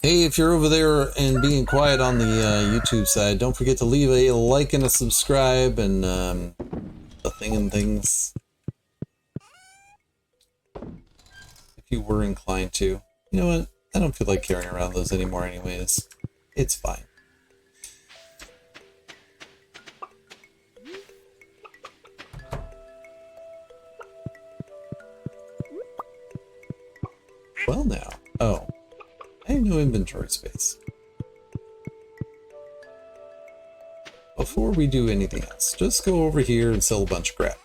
Hey, if you're over there and being quiet on the YouTube side, don't forget to leave a like and a subscribe and the thing and things. If you were inclined to. You know what? I don't feel like carrying around those anymore anyways. It's fine. Well now. Oh. I have no inventory space. Before we do anything else, just go over here and sell a bunch of crap.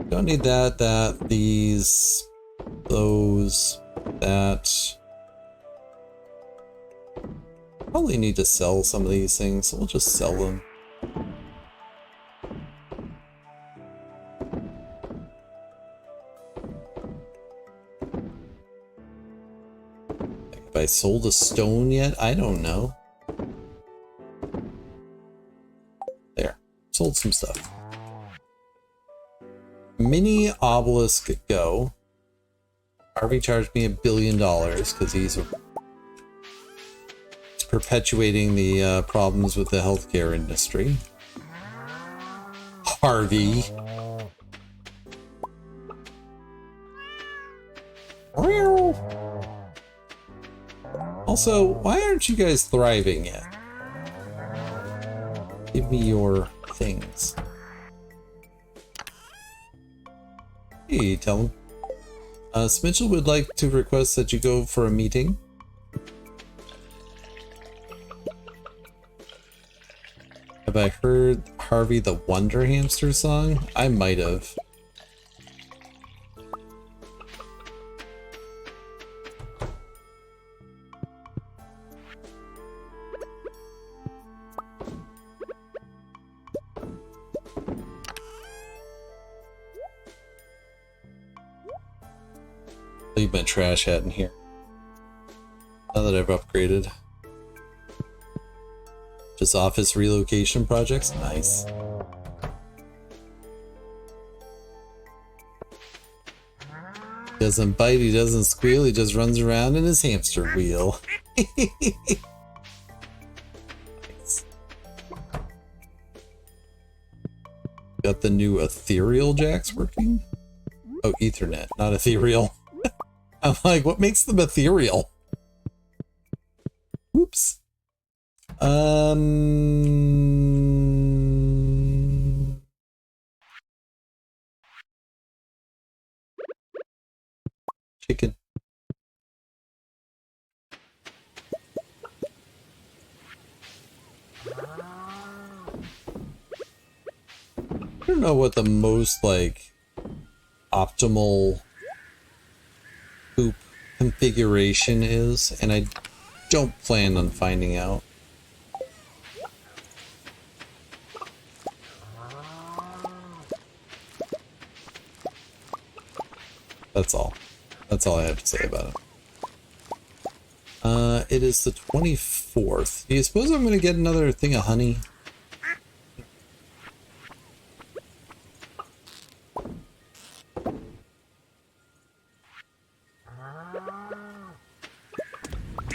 Don't need that, these, those, that. Probably need to sell some of these things, so we'll just sell them. Have I sold a stone yet? I don't know. There. Sold some stuff. Mini obelisk go. Harvey charged me $1 billion because he's perpetuating the problems with the healthcare industry. Harvey. Also, why aren't you guys thriving yet? Give me your things. Hey, tell him. Smitchell would like to request that you go for a meeting. Have I heard Harvey the Wonder Hamster song? I might have. Leave my trash hat in here. Now that I've upgraded. Just office relocation projects? Nice. He doesn't bite, he doesn't squeal, he just runs around in his hamster wheel. Nice. Got the new ethereal jacks working? Oh, Ethernet, not ethereal. I'm like, what makes them ethereal? Whoops. Chicken. I don't know what the most, like, optimal poop configuration is, and I don't plan on finding out. That's all. That's all I have to say about it. It is the 24th. Do you suppose I'm going to get another thing of honey?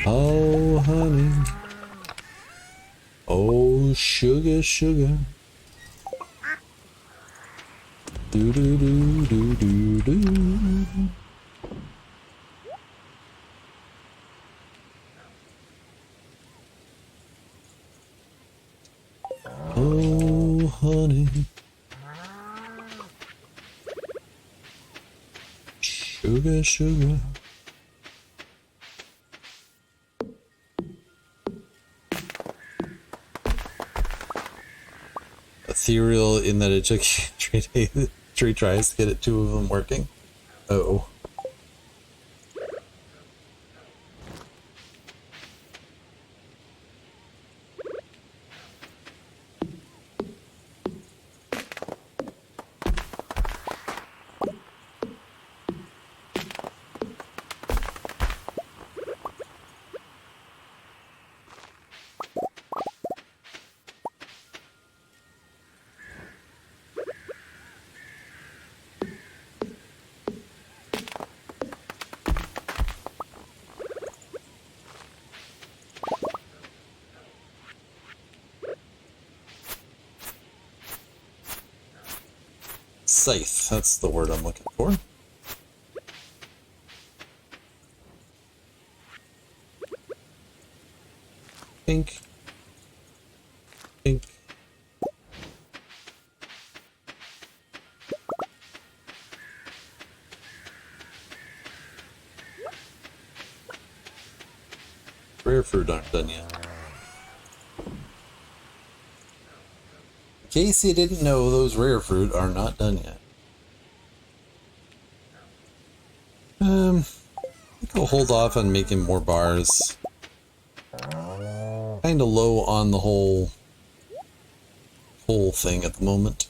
Oh, honey. Oh, sugar, sugar. Do do do do do do. Oh, honey. Sugar, sugar. Ethereal in that it took 3 tries to get it 2 of them working. Oh. Scythe, that's the word I'm looking for. Pink. Pink. Rare fruit aren't done yet. In case you didn't know, those rare fruit are not done yet. I think I'll hold off on making more bars. Kinda low on the whole thing at the moment.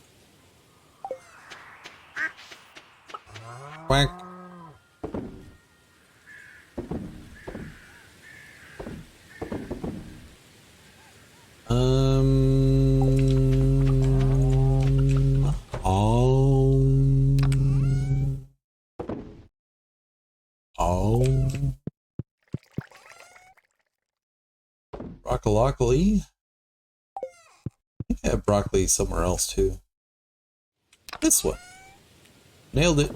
Quack. Broccoli. I think I have broccoli somewhere else too. This one. Nailed it.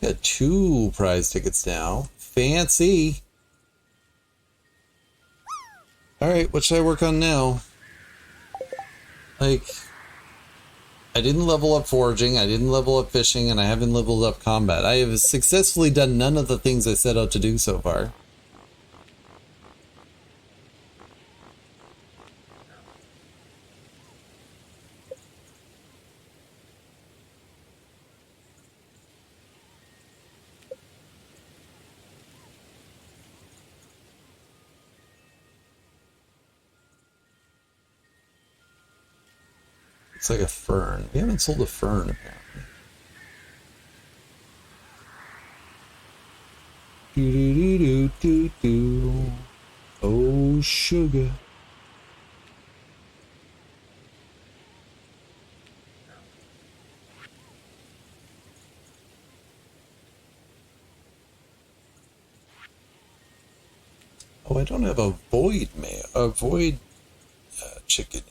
Got 2 prize tickets now. Fancy. Alright, what should I work on now? Like, I didn't level up foraging, I didn't level up fishing, and I haven't leveled up combat. I have successfully done none of the things I set out to do so far. It's like a fern. We haven't sold a fern, apparently. Do-do-do-do-do-do. Oh, sugar. Oh, I don't have a void chicken yet.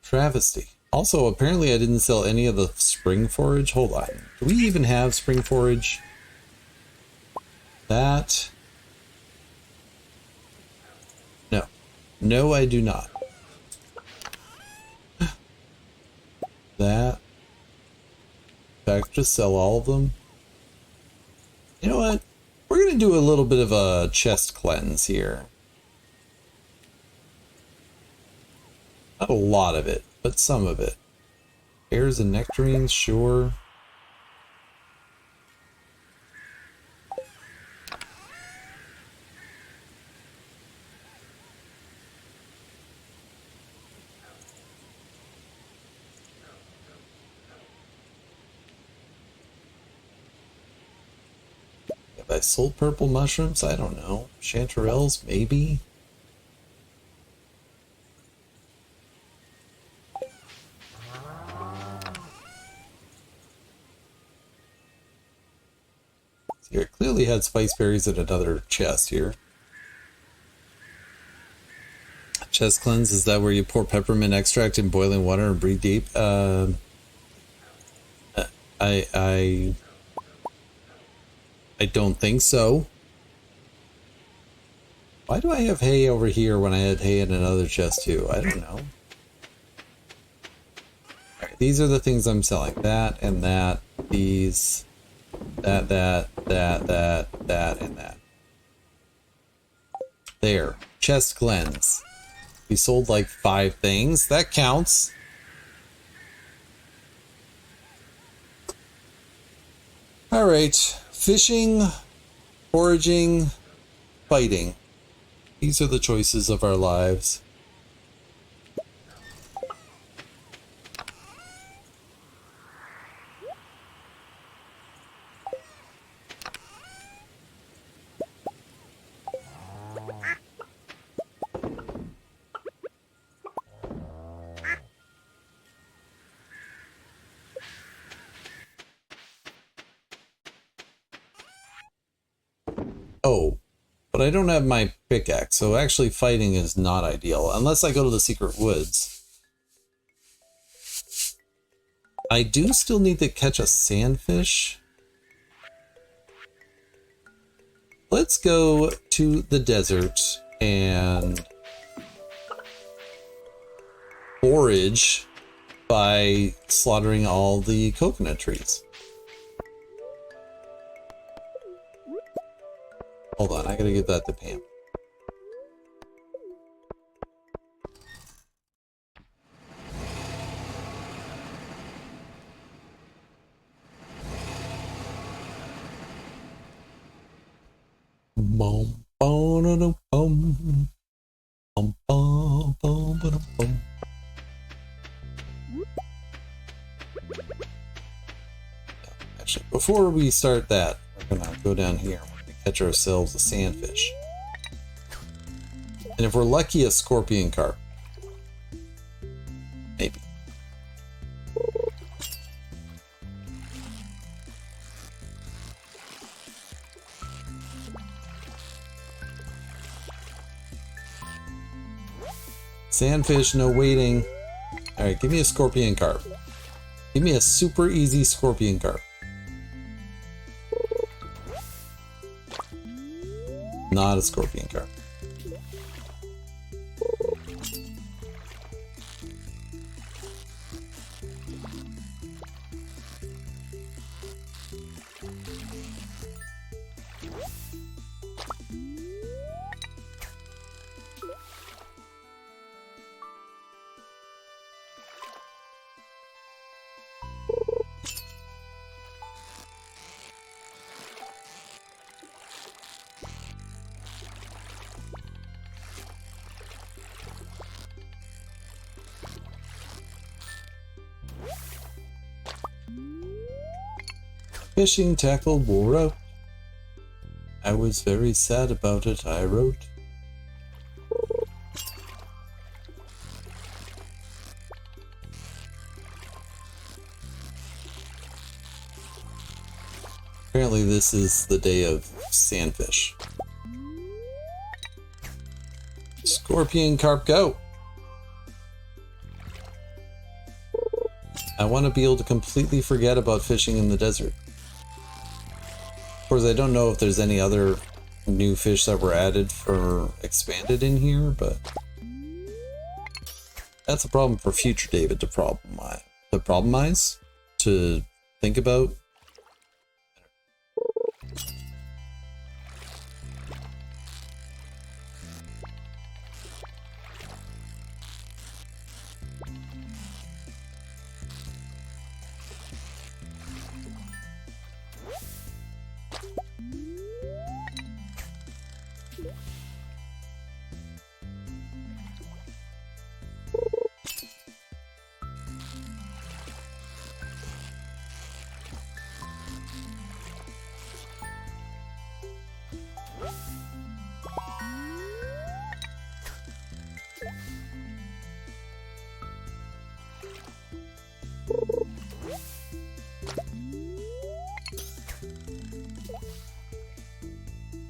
Travesty. Also, apparently I didn't sell any of the spring forage. Hold on. Do we even have spring forage? That. No. No, I do not. That. In fact, just sell all of them. You know what? We're going to do a little bit of a chest cleanse here. Not a lot of it, but some of it. Pears and nectarines, sure. Have I sold purple mushrooms? I don't know. Chanterelles, maybe? Here, it clearly had spice berries in another chest here. Chest cleanse, is that where you pour peppermint extract in boiling water and breathe deep? I don't think so. Why do I have hay over here when I had hay in another chest too? I don't know. Alright, these are the things I'm selling. That and that. These. That, and that. There. Chest cleanse. We sold like 5 things. That counts. Alright. Fishing, foraging, fighting. These are the choices of our lives. Oh, but I don't have my pickaxe, so actually fighting is not ideal, unless I go to the secret woods. I do still need to catch a sandfish. Let's go to the desert and forage by slaughtering all the coconut trees. Hold on, I gotta give that to Pam. Bum, bum, bum, bum, bum, bum, bum, bum. Actually, before we start that, we're gonna go down here. We're gonna catch ourselves a sandfish. And if we're lucky, a scorpion carp. Maybe. Sandfish, no waiting. Alright, give me a scorpion carp. Give me a super easy scorpion carp. Not a scorpion carp. Fishing tackle wore out. I was very sad about it, I wrote. Apparently this is the day of sandfish. Scorpion carp, go! I want to be able to completely forget about fishing in the desert. Of course, I don't know if there's any other new fish that were added for expanded in here, but that's a problem for future David to problemize, to think about.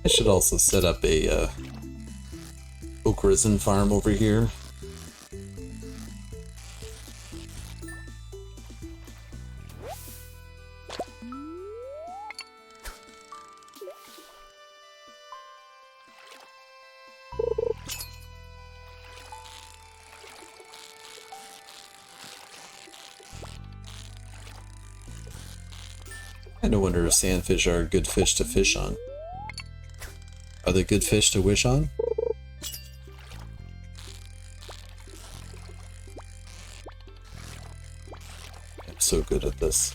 I should also set up a oak resin farm over here. I kinda wonder if sandfish are a good fish to fish on. Are they good fish to wish on? I'm so good at this.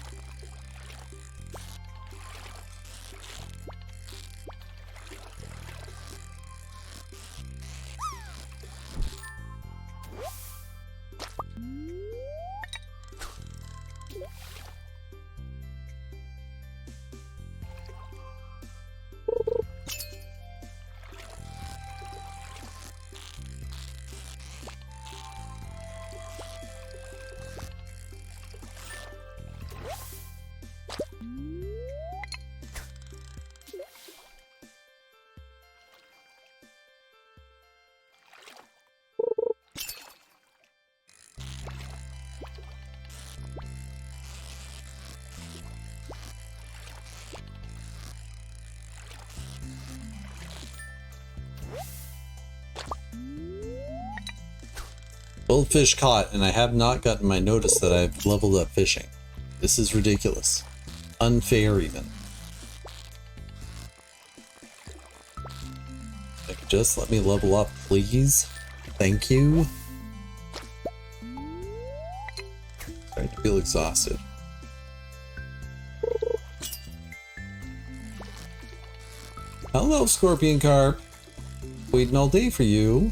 12 fish caught, and I have not gotten my notice that I've leveled up fishing. This is ridiculous. Unfair, even. Like, just let me level up, please. Thank you. Starting to feel exhausted. Hello, Scorpion Carp. Waiting all day for you.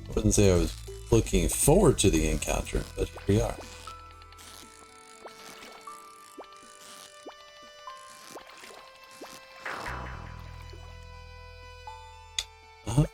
I wouldn't say I was looking forward to the encounter, but here we are. Uh-huh.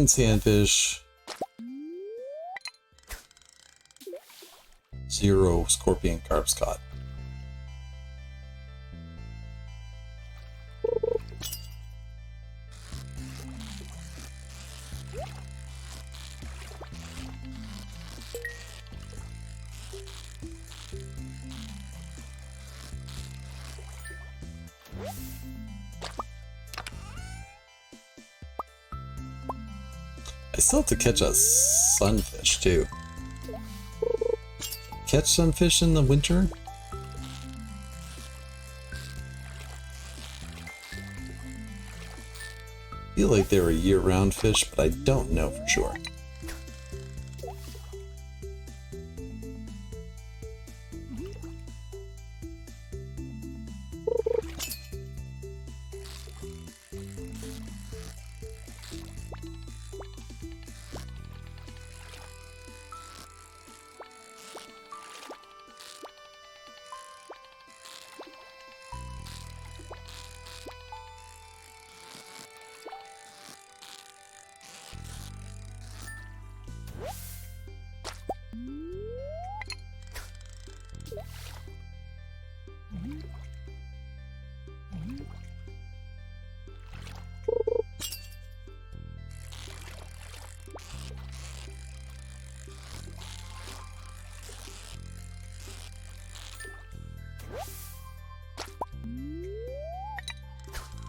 Sandfish, 0 scorpion carps caught. I still have to catch a sunfish too. Catch sunfish in the winter? I feel like they're a year-round fish, but I don't know for sure.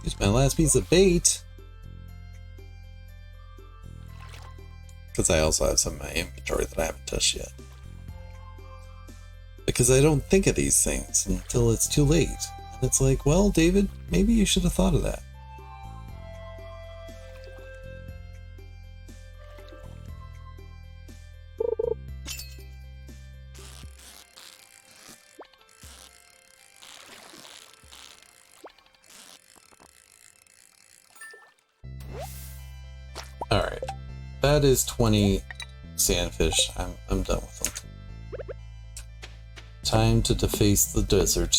Here's my last piece of bait. Because I also have some in my inventory that I haven't touched yet. Because I don't think of these things until it's too late. And it's like, well, David, maybe you should have thought of that. Alright. That is 20 sandfish. I'm done with them. Time to deface the desert.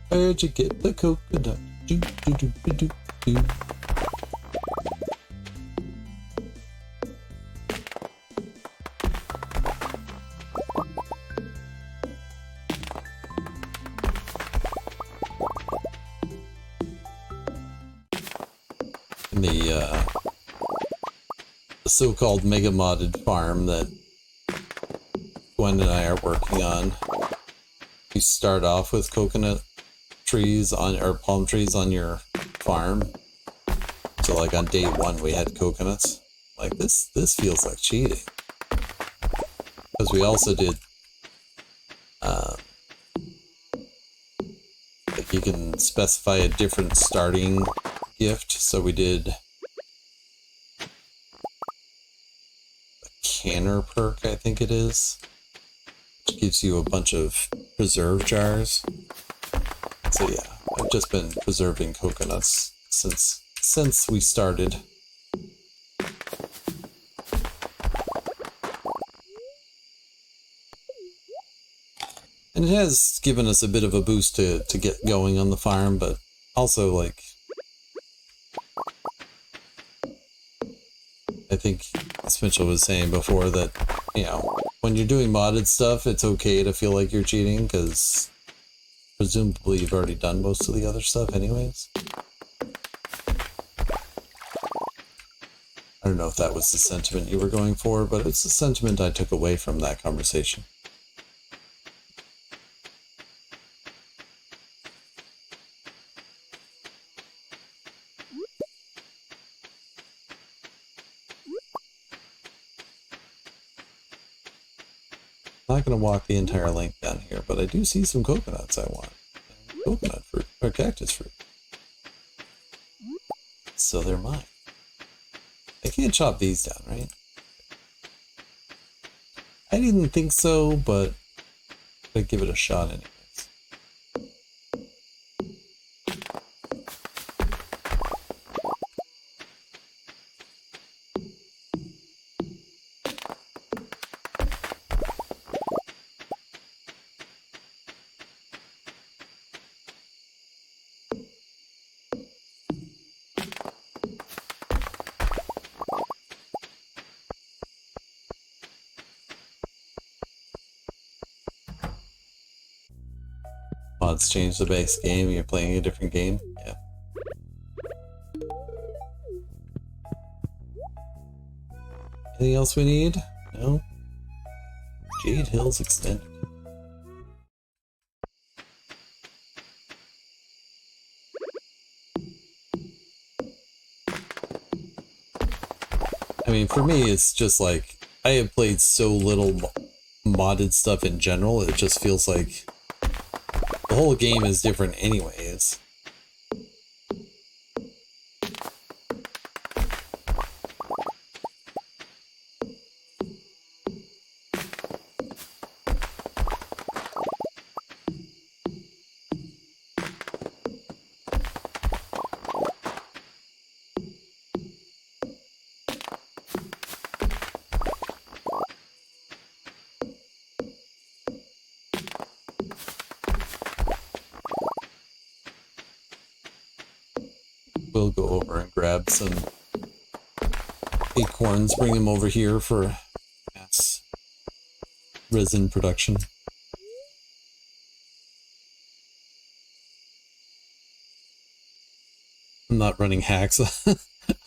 Where'd you get the coconut? Do, do, do, do, do, do. The so-called mega modded farm that Gwen and I are working on. You start off with coconut trees on, or palm trees on your farm. So like on day 1 we had coconuts. Like this feels like cheating. Because we also did you can specify a different starting gift. So we did a canner perk, I think it is, which gives you a bunch of preserve jars. So yeah, I've just been preserving coconuts since we started. And it has given us a bit of a boost to get going on the farm, but also, like, I think as Mitchell was saying before that, you know, when you're doing modded stuff, it's okay to feel like you're cheating, because presumably you've already done most of the other stuff anyways. I don't know if that was the sentiment you were going for, but it's the sentiment I took away from that conversation. I'm not going to walk the entire length down here, but I do see some coconuts I want. Coconut fruit, or cactus fruit. So they're mine. I can't chop these down, right? I didn't think so, but I'd give it a shot anyways. Mods change the base game, you're playing a different game? Yeah. Anything else we need? No? Jade Hills Extended. I mean, for me, it's just like, I have played so little modded stuff in general, it just feels like the whole game is different anyways. We'll go over and grab some acorns, bring them over here for mass resin production. I'm not running hacks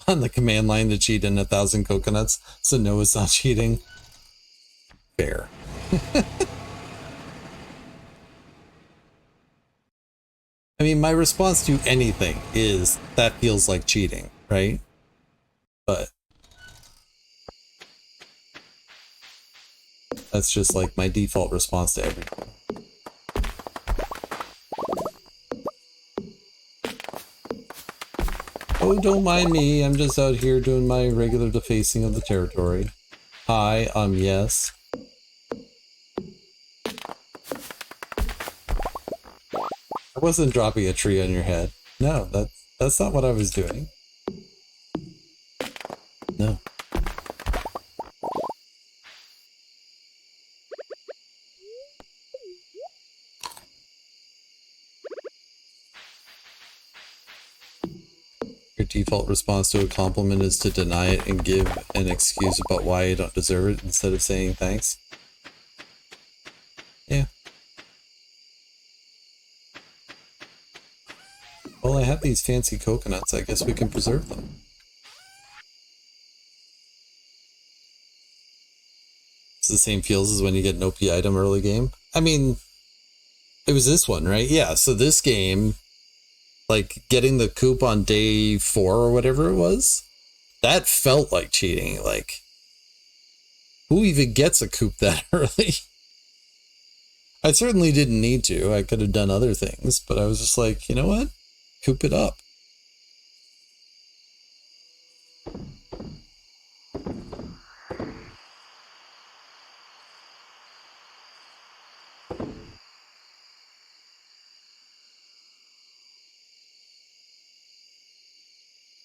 on the command line to cheat in 1,000 coconuts, so no, it's not cheating. Fair. I mean, my response to anything is that feels like cheating, right? But that's just like my default response to everything. Oh, don't mind me. I'm just out here doing my regular defacing of the territory. Hi, yes. I wasn't dropping a tree on your head. No, that's not what I was doing. No. Your default response to a compliment is to deny it and give an excuse about why you don't deserve it instead of saying thanks. Yeah. Well, I have these fancy coconuts. I guess we can preserve them. It's the same feels as when you get an OP item early game. I mean, it was this one, right? Yeah, so this game, like getting the coop on day 4 or whatever it was, that felt like cheating. Like, who even gets a coop that early? I certainly didn't need to. I could have done other things, but I was just like, you know what? Coop it up.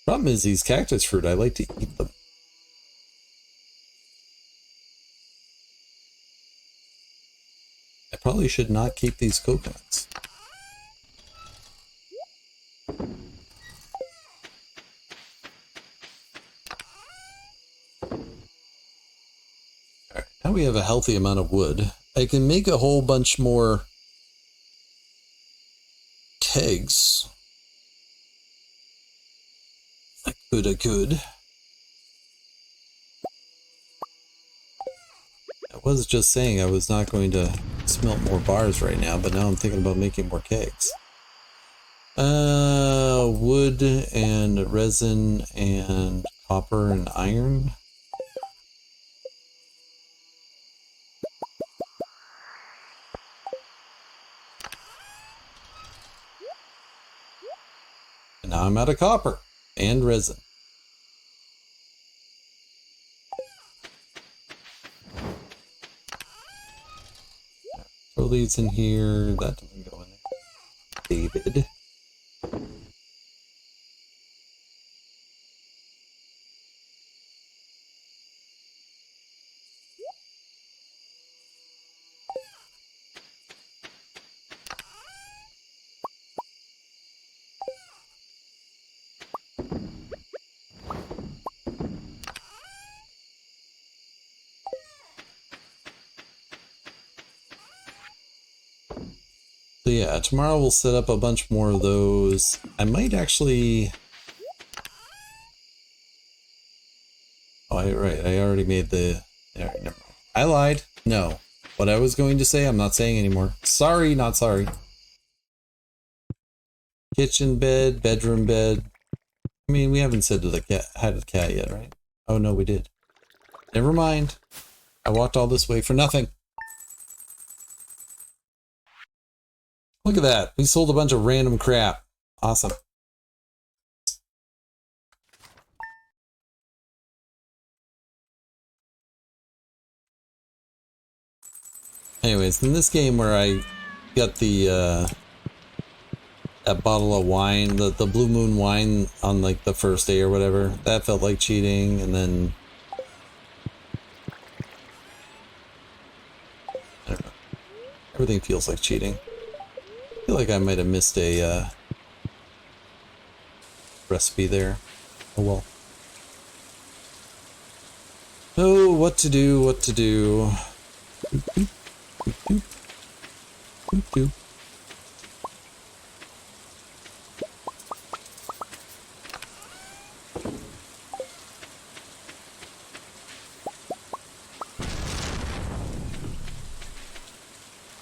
Problem is these cactus fruit, I like to eat them. I probably should not keep these coconuts. Alright, now we have a healthy amount of wood. I can make a whole bunch more kegs. I could. I was just saying I was not going to smelt more bars right now, but now I'm thinking about making more kegs. Wood and resin and copper and iron. And now I'm out of copper and resin. Throw these in here. That doesn't go in there. David. So yeah, tomorrow we'll set up a bunch more of those. I might actually... Oh, right, I already made the... Alright, never mind. I lied. No. What I was going to say, I'm not saying anymore. Sorry, not sorry. Kitchen bed, bedroom bed. I mean, we haven't said to the cat, hi to the cat yet, right? Oh no, we did. Never mind. I walked all this way for nothing. Look at that. We sold a bunch of random crap. Awesome. Anyways, in this game where I got the that bottle of wine, the Blue Moon wine on like the first day or whatever, that felt like cheating, and then I don't know. Everything feels like cheating. I feel like I might have missed a recipe there. Oh well. Oh, what to do, what to do. Boop, boop, boop, boop. Boop, boop.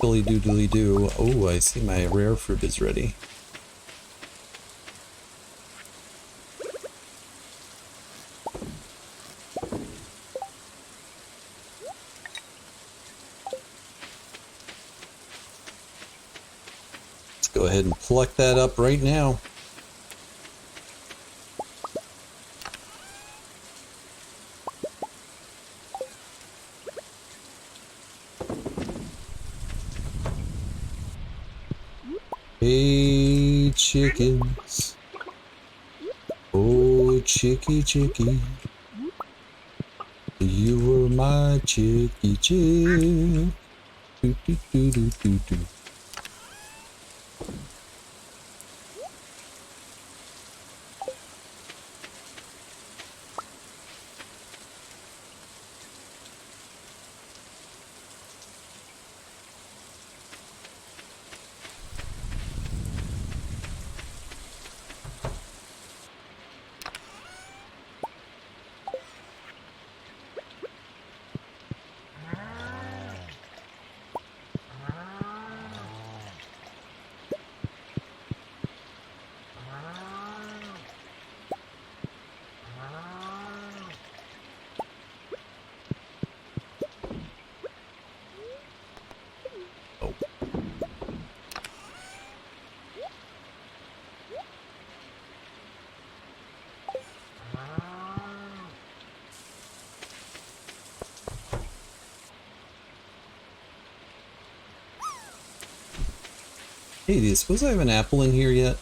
Dilly doo dilly doo. Oh, I see my rare fruit is ready. Let's go ahead and pluck that up right now. Hey, chickens. Oh, chicky, chicky. You were my chicky chick. Do, do, do, do, do, do. Hey, do you suppose I have an apple in here yet?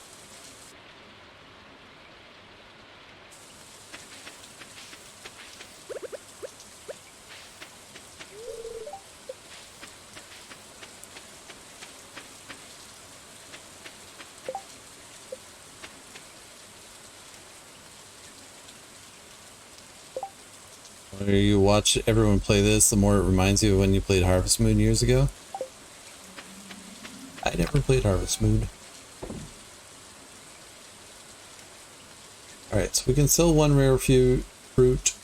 The more you watch everyone play this, the more it reminds you of when you played Harvest Moon years ago. I never played Harvest Moon. Alright, so we can sell one rare fruit.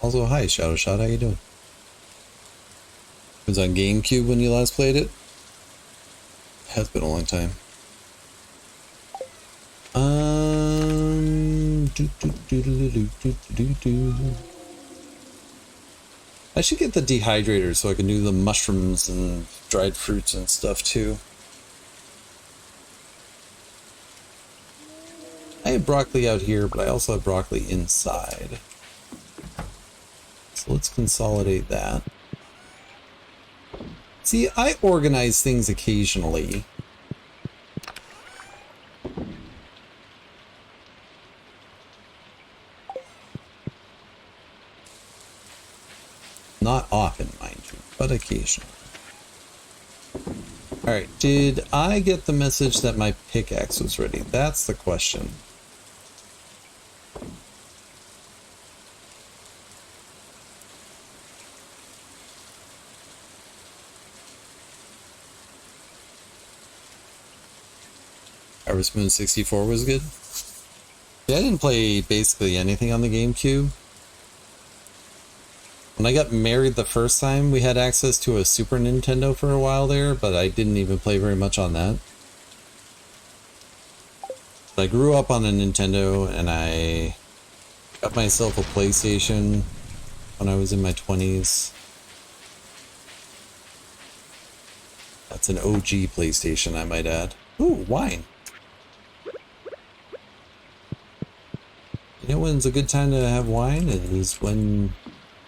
Also, hi Shadow Shot, how you doing? It was on GameCube when you last played it. Has been a long time. I should get the dehydrator so I can do the mushrooms and dried fruits and stuff too. I have broccoli out here, but I also have broccoli inside. So let's consolidate that. See, I organize things occasionally. Not often, mind you, but occasionally. Alright, did I get the message that my pickaxe was ready? That's the question. Harvest Moon 64 was good. Yeah, I didn't play basically anything on the GameCube. When I got married the first time, we had access to a Super Nintendo for a while there, but I didn't even play very much on that. But I grew up on a Nintendo, and I got myself a PlayStation when I was in my 20s. That's an OG PlayStation, I might add. Ooh, wine. You know when's a good time to have wine? It is when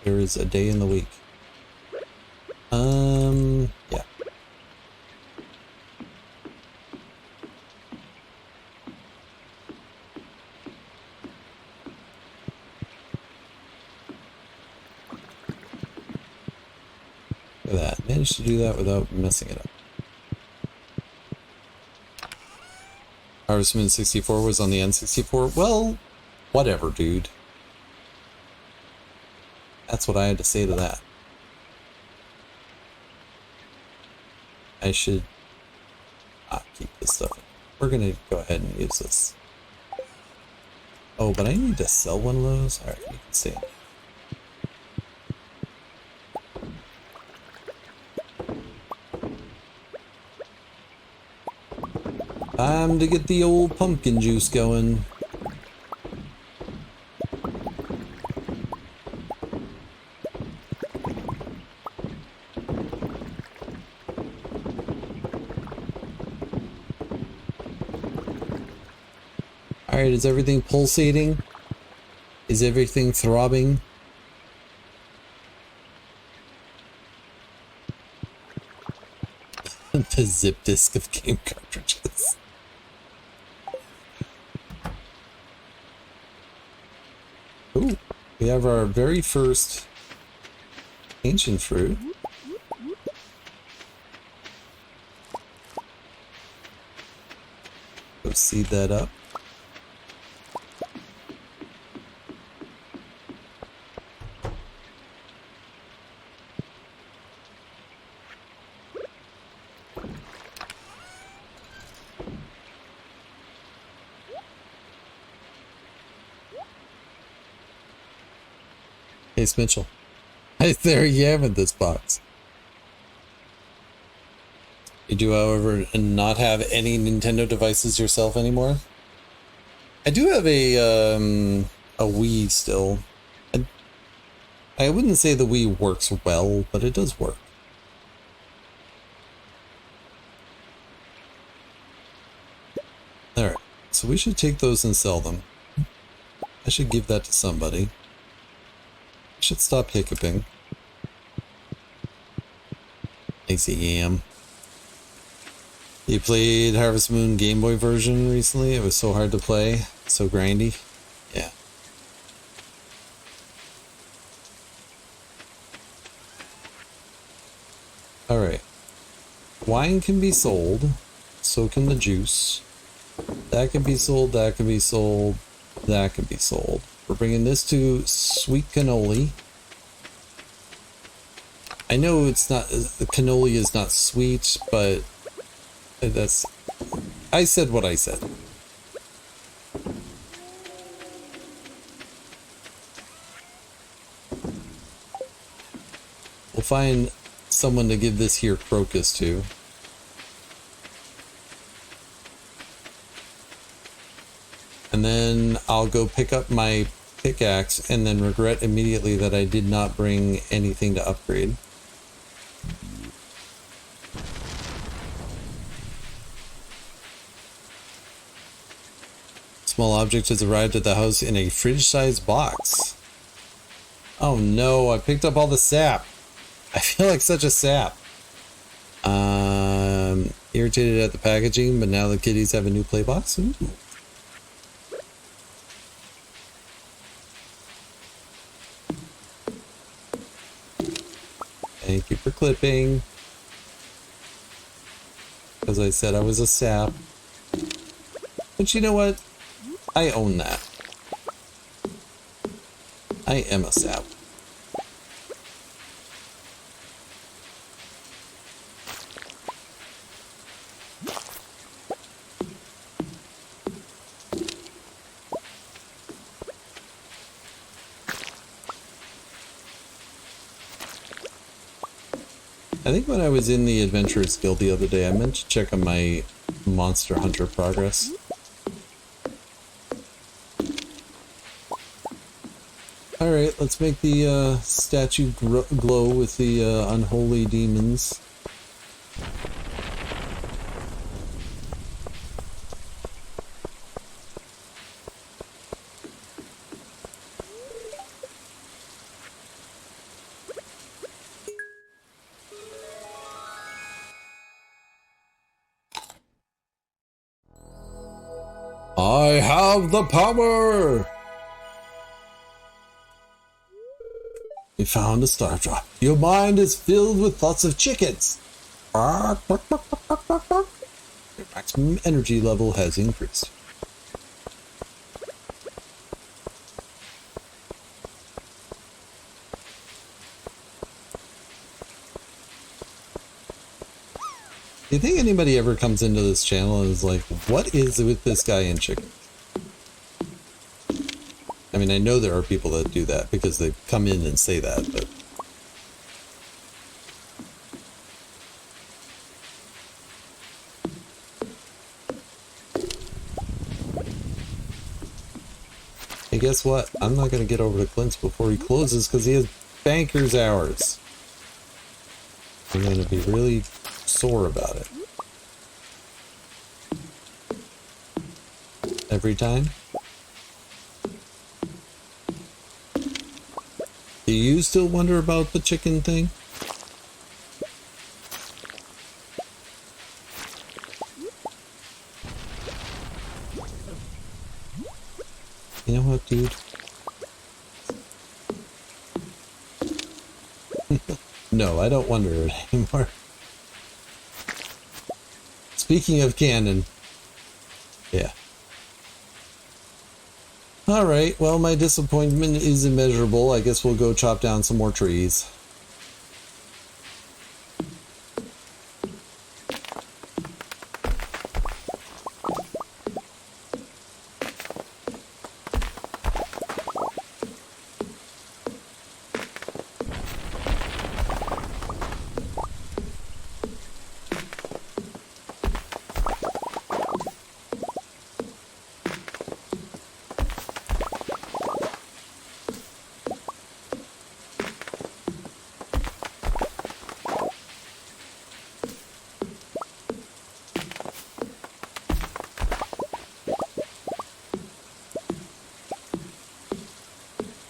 there is a day in the week. Yeah. Look at that. Managed to do that without messing it up. Harvest Moon 64 was on the N64. Well, whatever, dude. That's what I had to say to that. I should not keep this stuff. We're gonna go ahead and use this. Oh, but I need to sell one of those? Alright, you can see. Time to get the old pumpkin juice going. Alright, is everything pulsating? Is everything throbbing? The zip disk of game cartridges. Ooh, we have our very first ancient fruit. Go seed that up. Hey, Mitchell. There you have in this box. You do, however, not have any Nintendo devices yourself anymore? I do have a Wii still. I wouldn't say the Wii works well, but it does work. Alright, so we should take those and sell them. I should give that to somebody. I should stop hiccuping. Thanks, Yam. You played Harvest Moon Game Boy version recently? It was so hard to play, so grindy. Yeah. Alright. Wine can be sold, so can the juice. That can be sold, that can be sold, that can be sold. We're bringing this to sweet cannoli. I know it's not, the cannoli is not sweet, but that's, I said what I said. We'll find someone to give this here crocus to. And then I'll go pick up my pickaxe and then regret immediately that I did not bring anything to upgrade. Small object has arrived at the house in a fridge-sized box. Oh no, I picked up all the sap. I feel like such a sap. Irritated at the packaging, but now the kitties have a new play box. Ooh. Thank you for clipping. Because I said I was a sap. But you know what? I own that. I am a sap. I think when I was in the Adventurers Guild the other day, I meant to check on my Monster Hunter progress. Alright, let's make the statue glow with the unholy demons. I have the power! We found a star drop. Your mind is filled with thoughts of chickens. Your maximum energy level has increased. Do you think anybody ever comes into this channel and is like, what is it with this guy and chicken? I mean, I know there are people that do that because they come in and say that, but... Hey, guess what? I'm not going to get over to Clint's before he closes because he has banker's hours. I'm going to be really sore about it. Every time? Do you still wonder about the chicken thing? You know what, dude? No, I don't wonder it anymore. Speaking of canon. Yeah. Alright, well, my disappointment is immeasurable. I guess we'll go chop down some more trees.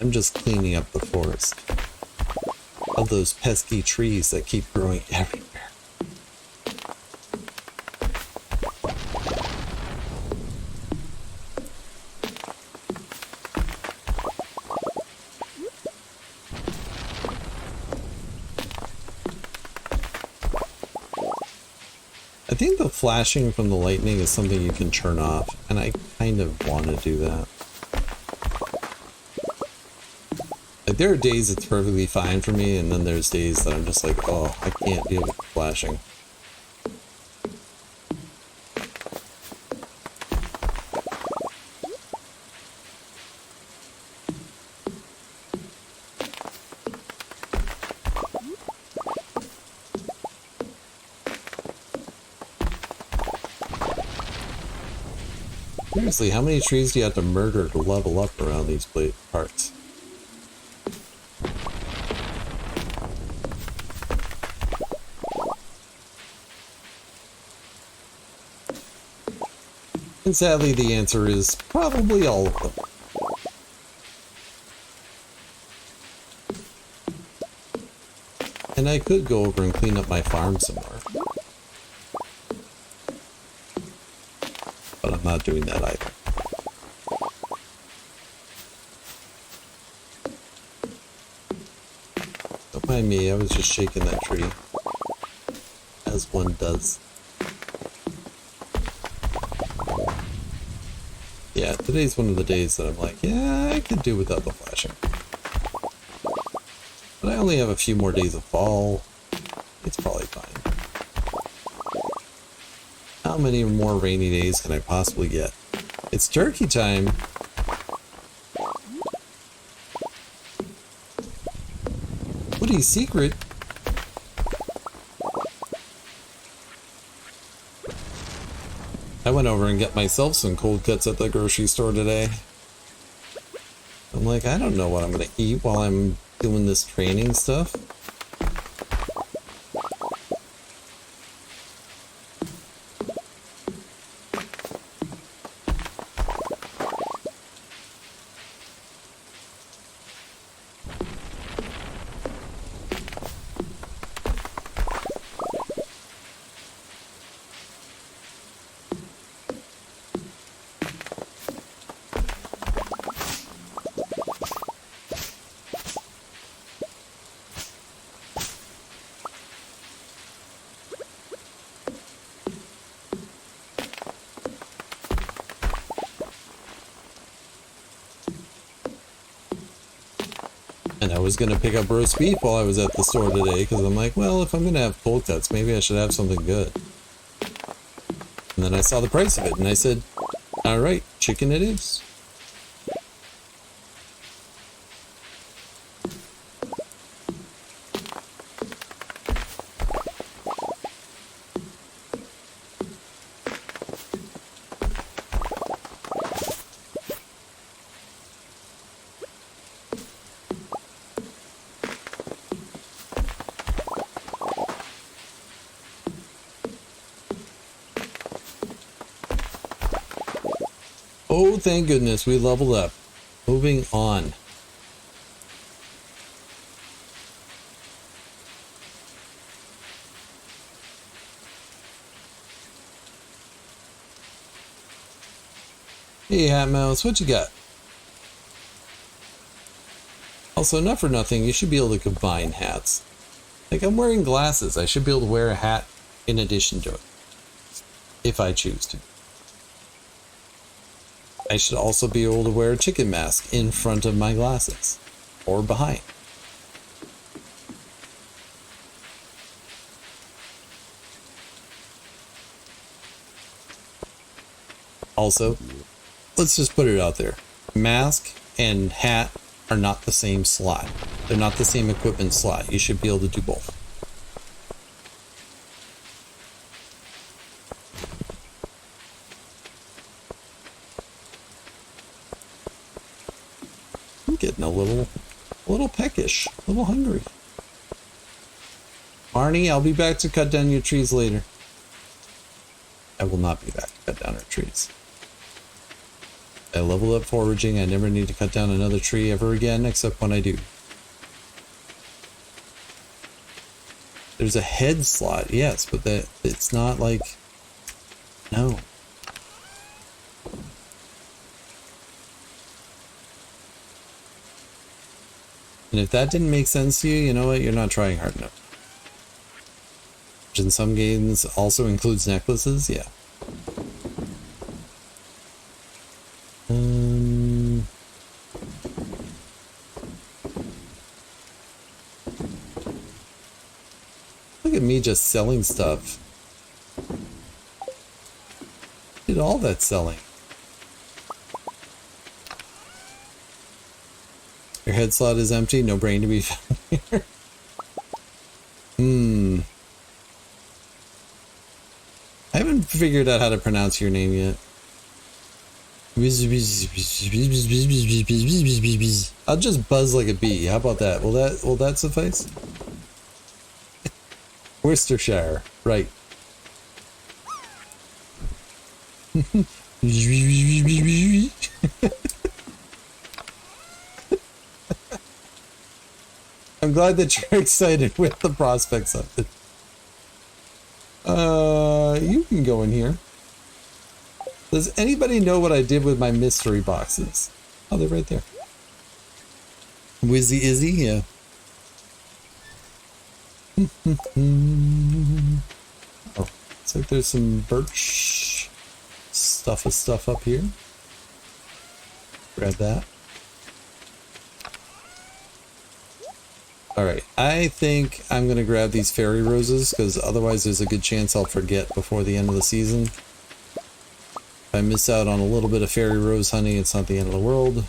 I'm just cleaning up the forest of those pesky trees that keep growing everywhere. think the flashing from the lightning is something you can turn off, and I kind of want to do that. Like, there are days it's perfectly fine for me, and then there's days that I'm just like, oh, I can't deal with flashing. Seriously, how many trees do you have to murder to level up around these parts? And sadly, the answer is probably all of them. And I could go over and clean up my farm some more. But I'm not doing that either. Don't mind me, I was just shaking that tree. As one does. Yeah, today's one of the days that I'm like, yeah, I could do without the flashing. But I only have a few more days of fall. It's probably fine. How many more rainy days can I possibly get? It's turkey time. What are you, secret? I went over and got myself some cold cuts at the grocery store today. I'm like, I don't know what I'm gonna eat while I'm doing this training stuff. And I was going to pick up roast beef while I was at the store today, because I'm like, well, if I'm going to have cold cuts, maybe I should have something good. And then I saw the price of it, and I said, all right, chicken it is. Oh, thank goodness, we leveled up. Moving on. Hey, Hat Mouse, what you got? Also, not for nothing, you should be able to combine hats. Like, I'm wearing glasses. I should be able to wear a hat in addition to it. If I choose to. I should also be able to wear a chicken mask in front of my glasses. Or behind. Also, let's just put it out there. Mask and hat are not the same slot. They're not the same equipment slot. You should be able to do both. I'm getting a little peckish, a little hungry. Marnie, I'll be back to cut down your trees later. I will not be back to cut down our trees. I level up foraging. I never need to cut down another tree ever again, except when I do. There's a head slot, yes, but it's not like... No. And if that didn't make sense to you, you know what? You're not trying hard enough. which in some games also includes necklaces. Yeah. Look at me just selling stuff. Did all that selling. Your head slot is empty, no brain to be found here. I haven't figured out how to pronounce your name yet. I'll just buzz like a bee. How about that? Will that suffice? Worcestershire, right. I'm glad that you're excited with the prospects of it. You can go in here. Does anybody know what I did with my mystery boxes? Oh, they're right there. Wizzy Izzy, yeah. Oh, looks like there's some birch stuff up here. Grab that. Alright, I think I'm gonna grab these fairy roses, because otherwise there's a good chance I'll forget before the end of the season. If I miss out on a little bit of fairy rose honey, it's not the end of the world.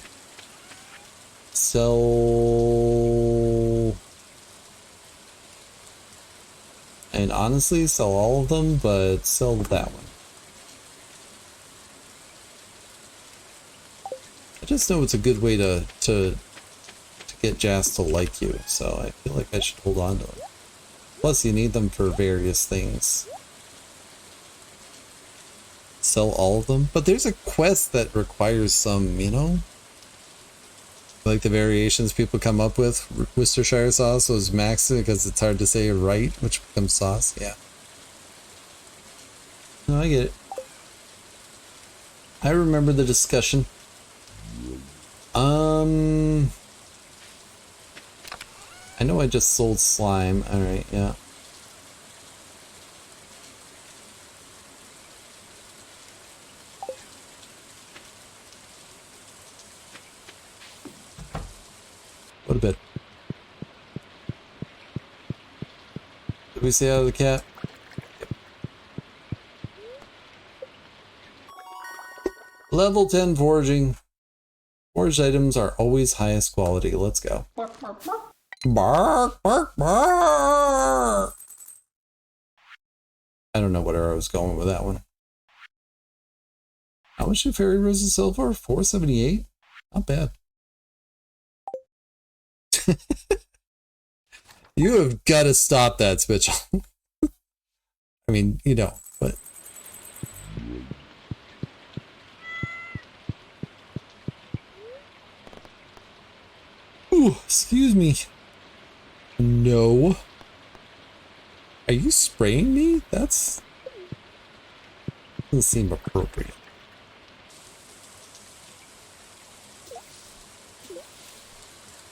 Sell... And honestly, sell all of them, but sell that one. I just know it's a good way to get Jas to like you, so I feel like I should hold on to it. Plus, you need them for various things. Sell all of them? But there's a quest that requires some, you know? Like the variations people come up with. Worcestershire sauce was maxed because it's hard to say right, which becomes sauce, yeah. No, I get it. I remember the discussion. I know I just sold slime. Alright, yeah. What a bit. Did we say out of the cat? Yep. Level 10 foraging. Foraged items are always highest quality. Let's go. Bark, bark, bark. I don't know where I was going with that one. How much do fairy roses sell for? $4.78? Not bad. You have got to stop that, Spitchel. I mean, you know, but... Ooh, excuse me. No. Are you spraying me? That's... doesn't seem appropriate.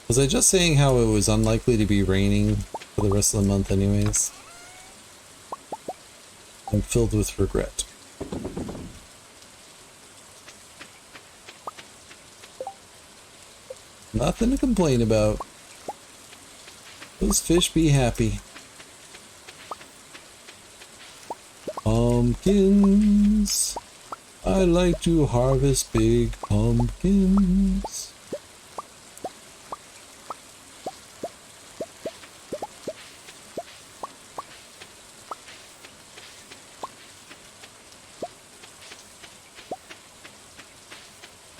Was I just saying how it was unlikely to be raining for the rest of the month anyways? I'm filled with regret. Nothing to complain about. Those fish be happy. Pumpkins. I like to harvest big pumpkins.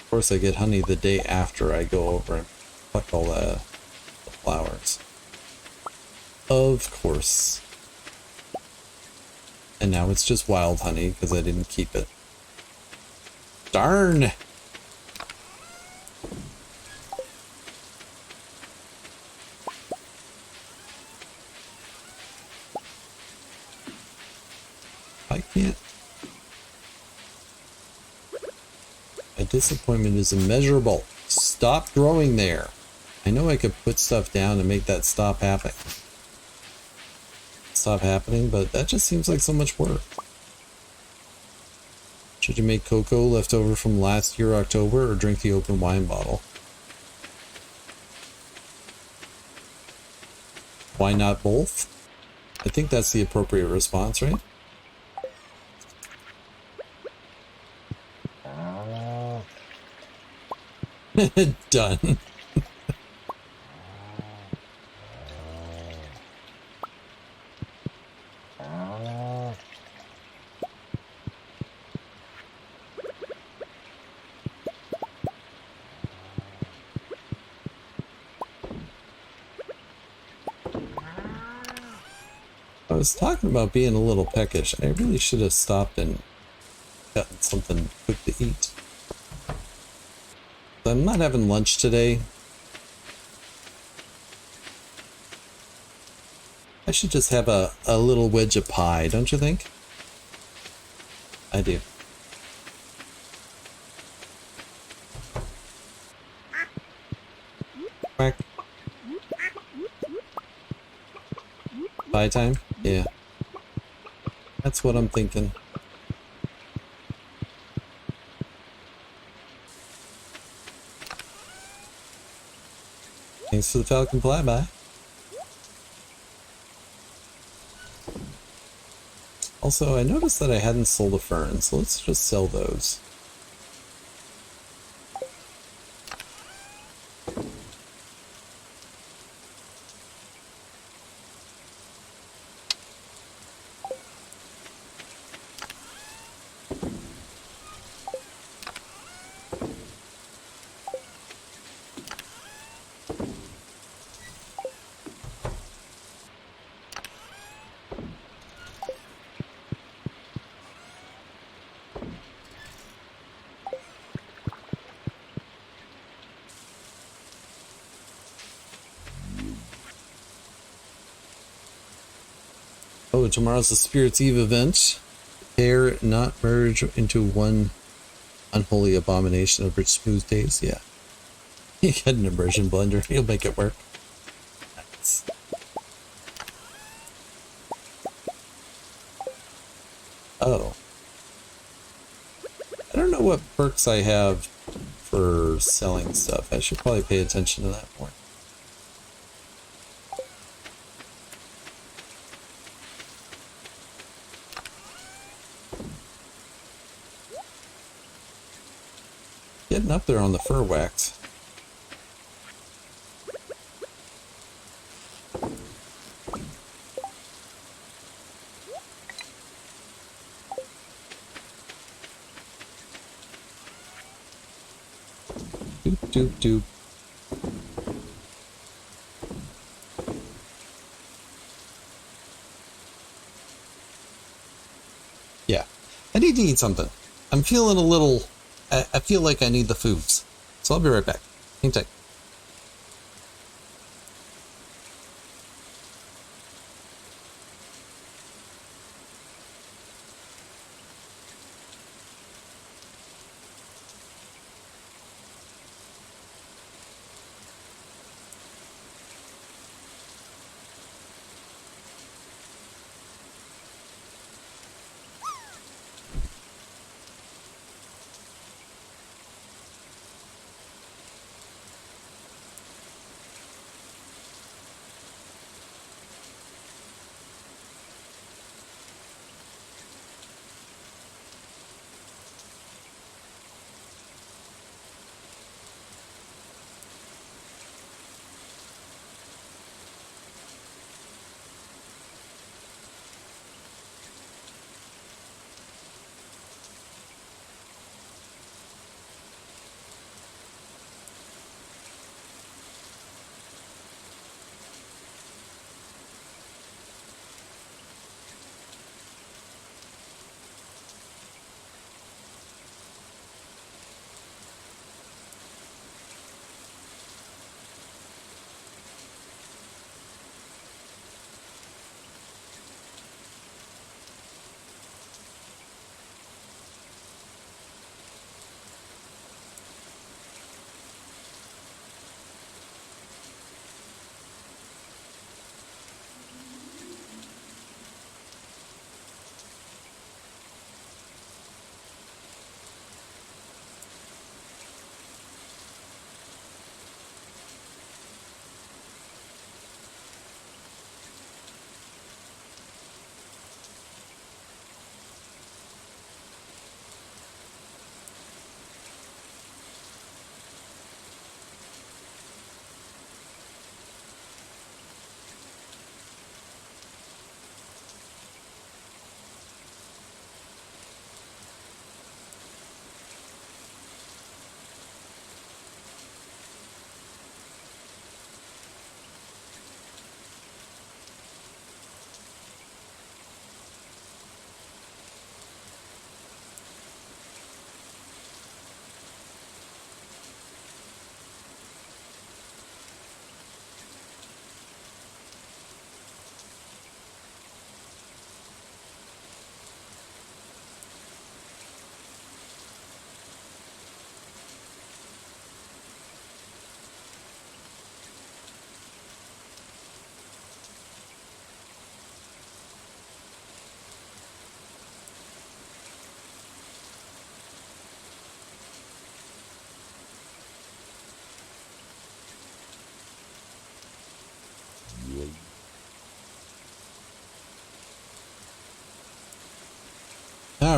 Of course, I get honey the day after I go over and pluck all the flowers. Of course. And now it's just wild honey because I didn't keep it. Darn! I can't. My disappointment is immeasurable. Stop growing there. I know I could put stuff down to make that stop happening. stop happening, but that just seems like so much work. Should you make cocoa left over from last year October or drink the open wine bottle? Why not both? I think that's the appropriate response, right? Done. I was talking about being a little peckish. I really should have stopped and gotten something quick to eat. I'm not having lunch today. I should just have a little wedge of pie, don't you think? I do. Quack. Pie time? Yeah. That's what I'm thinking. Thanks for the Falcon flyby. Also, I noticed that I hadn't sold a fern, so let's just sell those. Oh, tomorrow's the Spirit's Eve event. Pair, not merge into one unholy abomination of rich smooth days. Yeah. You get an immersion blender. You'll make it work. Nice. Oh. I don't know what perks I have for selling stuff. I should probably pay attention to that more. Getting up there on the fur wax. Doop doop doop. Yeah, I need to eat something. I'm feeling a little... I feel like I need the foods. So I'll be right back. Hang tight.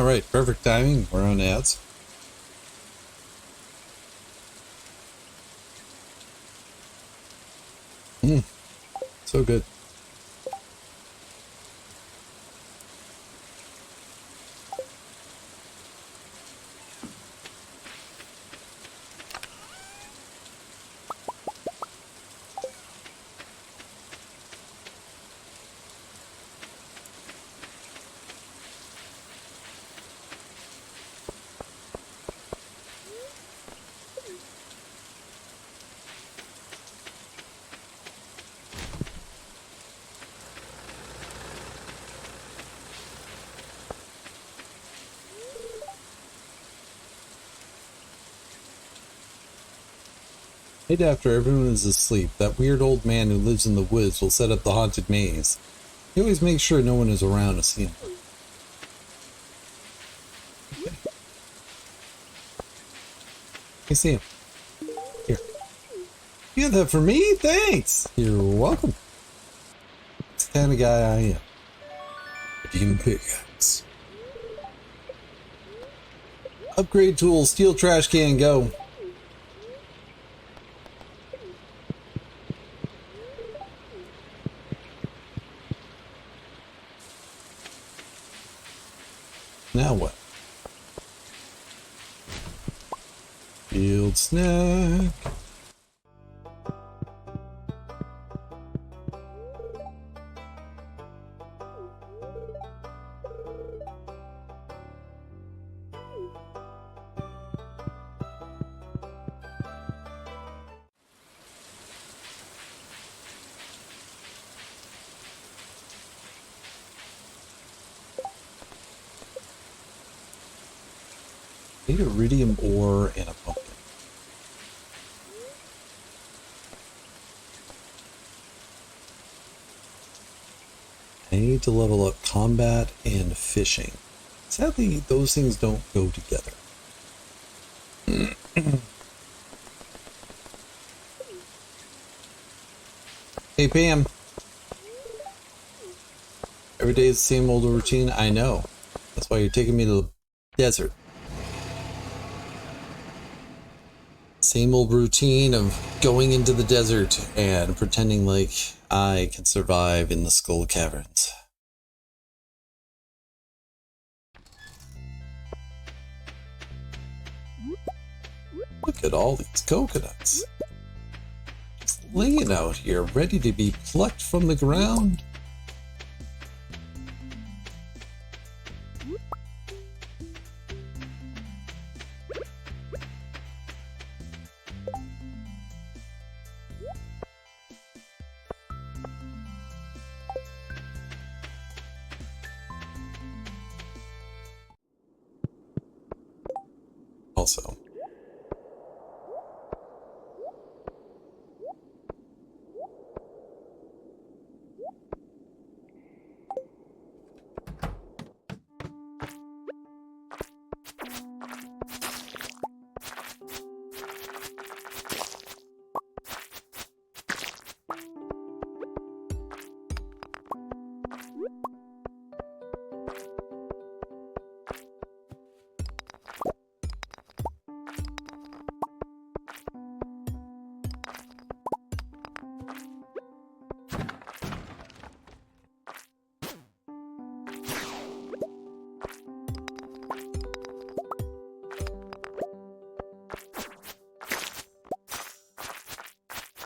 All right, perfect timing. We're on ads. So good. Right after everyone is asleep, that weird old man who lives in the woods will set up the haunted maze. He always makes sure no one is around to see him. Okay. I see him. Here. You got that for me? Thanks! You're welcome. That's the kind of guy I am. A demon pickaxe. Upgrade tool, steel trash can, go. Now what? Field snack. Need iridium ore and a pumpkin. I need to level up combat and fishing. Sadly, those things don't go together. Hey Pam. Every day is the same old routine. I know. That's why you're taking me to the desert. Same old routine of going into the desert and pretending like I can survive in the Skull Caverns. Look at all these coconuts. Just laying out here, ready to be plucked from the ground. Also,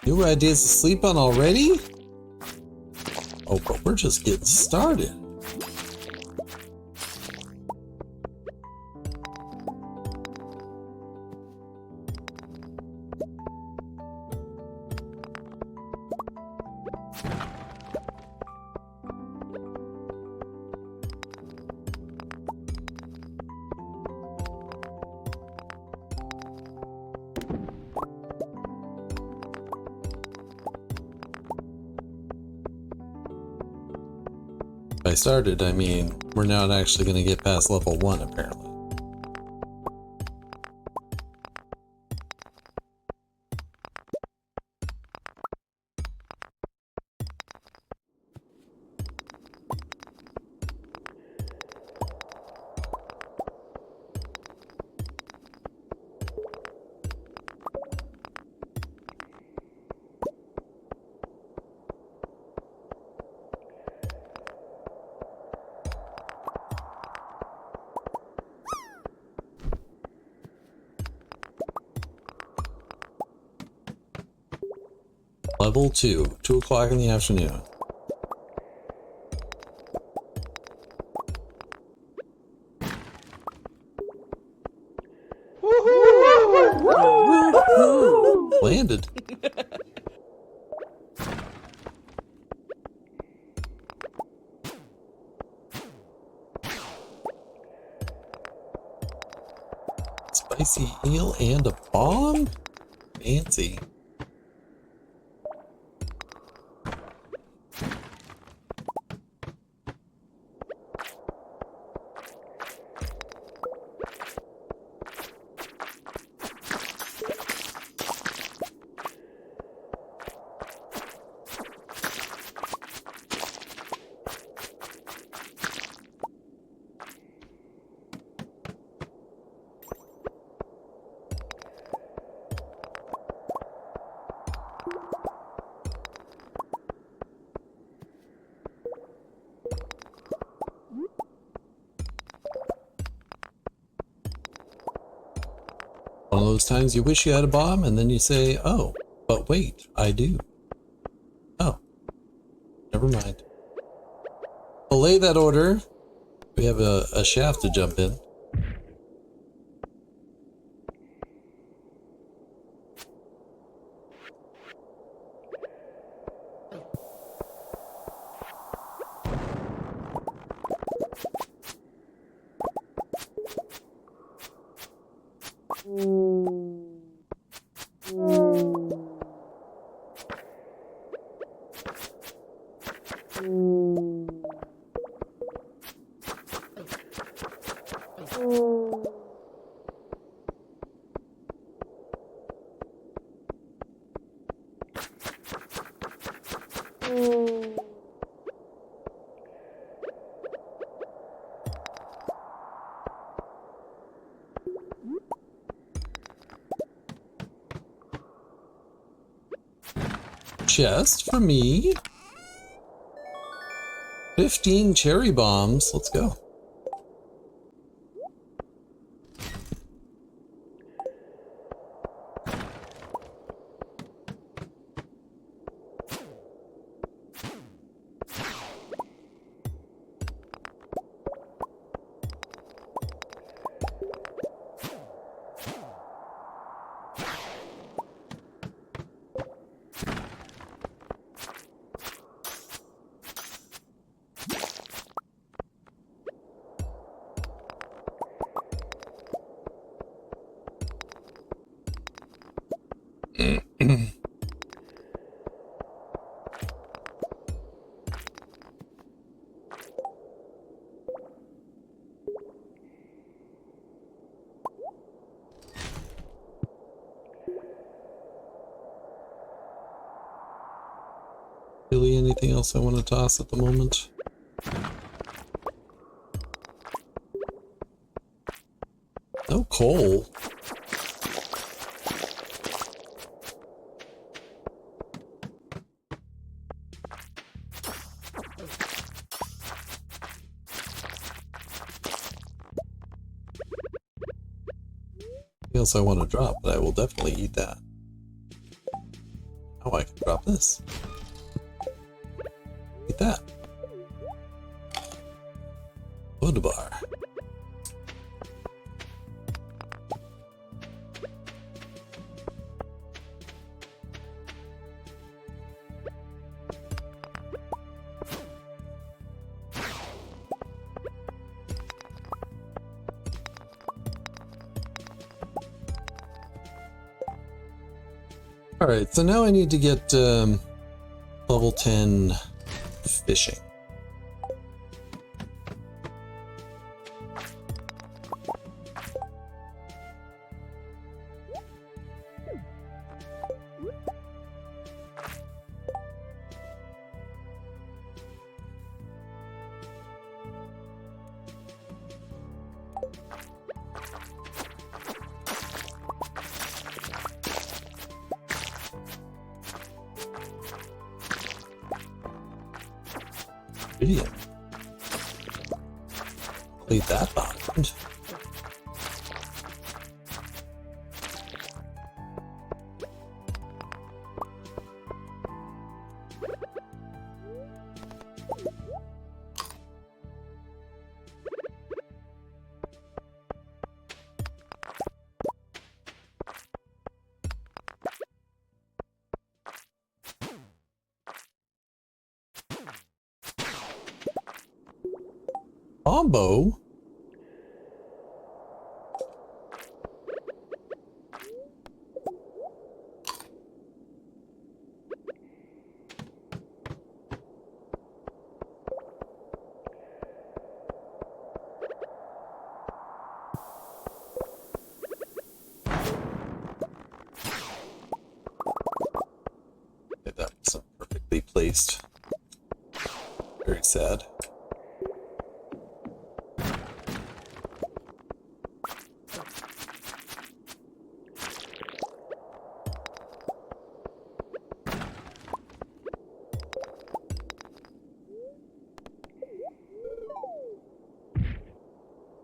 new ideas to sleep on already? Oh, but we're just getting started. By started, I mean, we're not actually going to get past level 1, apparently. Level 2, 2 o'clock in the afternoon. Landed. Spicy eel and a bomb? Fancy. One of those times you wish you had a bomb and then you say, oh, but wait, I do. Oh, never mind. Belay that order. We have a shaft to jump in. Chest for me. 15 cherry bombs. Let's go. Really anything else I want to toss at the moment? No coal. Anything else I want to drop, but I will definitely eat that. Oh, I can drop this. Eat that. Food bar. Alright, so now I need to get level 10 fishing. Idiot. Lead that bond. Combo? 'Perfectly placed. Very sad.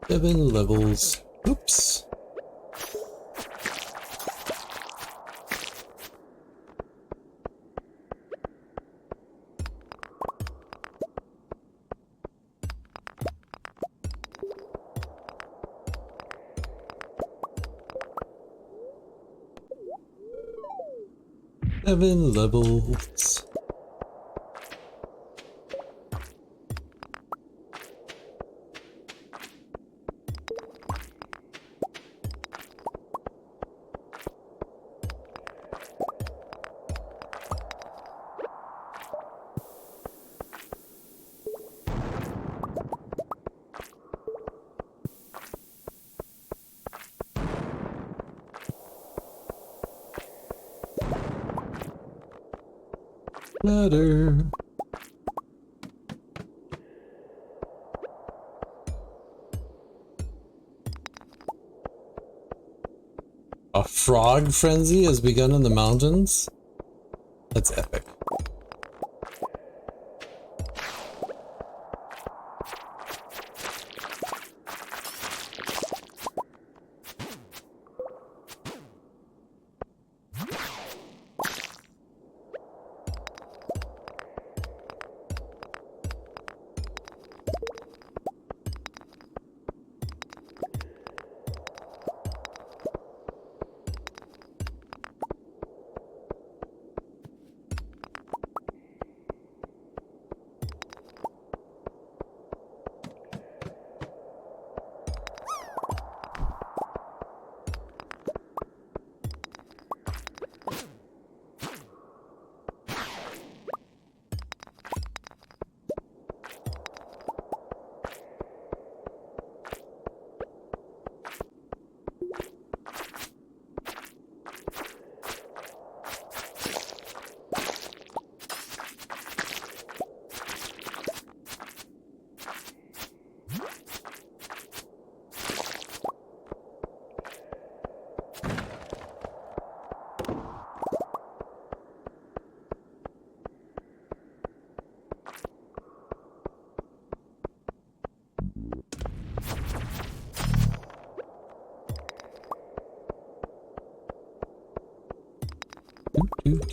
Seven levels. Oops. Seven levels. Ladder. A frog frenzy has begun in the mountains? That's epic.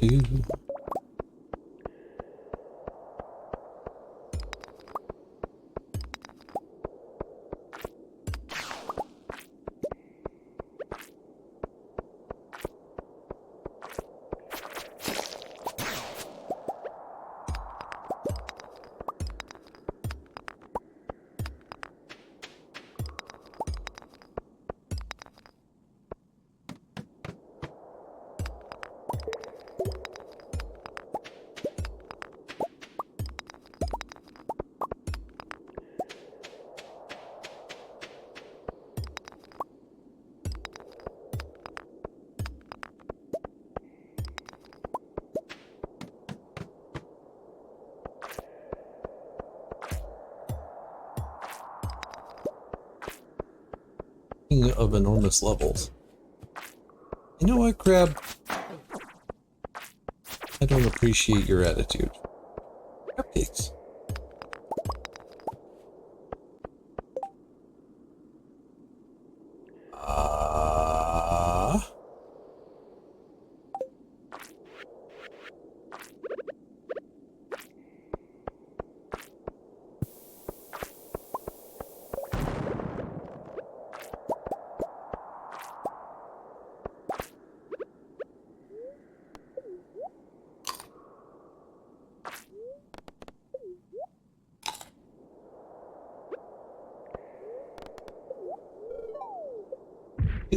Do. Of enormous levels. You know what, Crab? I don't appreciate your attitude. Cupcakes.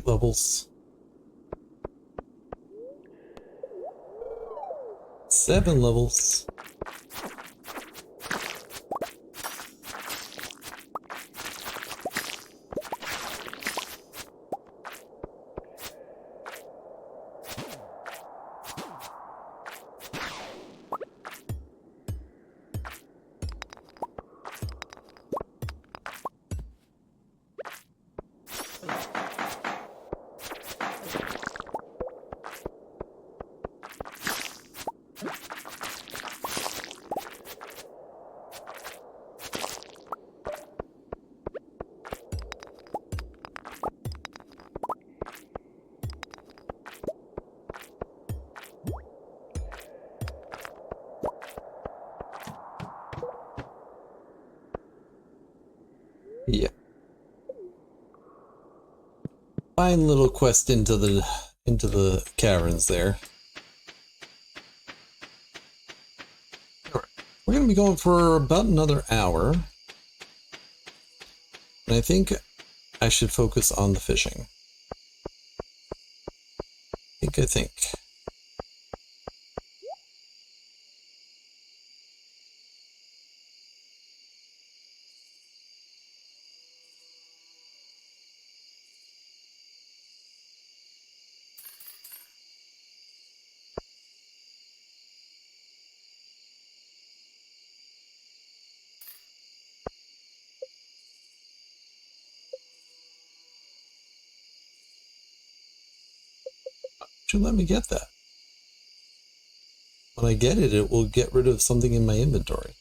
8 levels. 7 levels. Yeah. Fine little quest into the caverns there. Alright. We're gonna be going for about another hour. And I think I should focus on the fishing. I think. Should let me get that. When I get it, it will get rid of something in my inventory.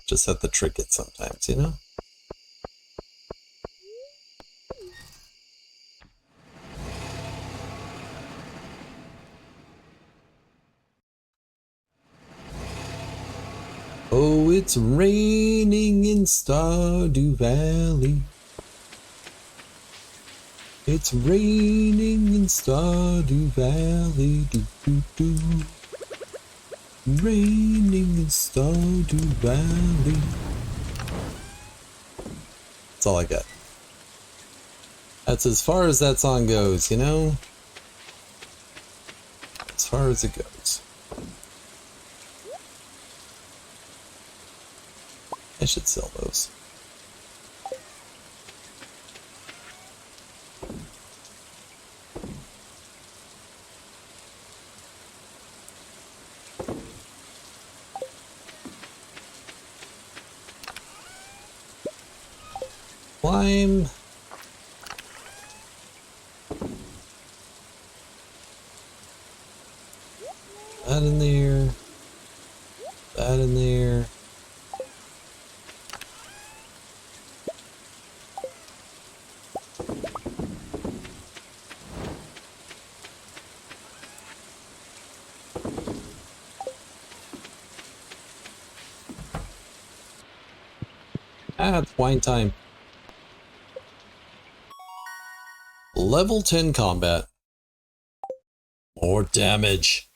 Just have to trick it sometimes, you know? Oh, it's raining in Stardew Valley. It's raining in Stardew Valley. Doo doo doo. Raining in Stardew Valley. That's all I got. That's as far as that song goes, you know? As far as it goes. I should sell those. Climb. That in there. That in there. Ah, it's wine time. Level 10 combat. More damage.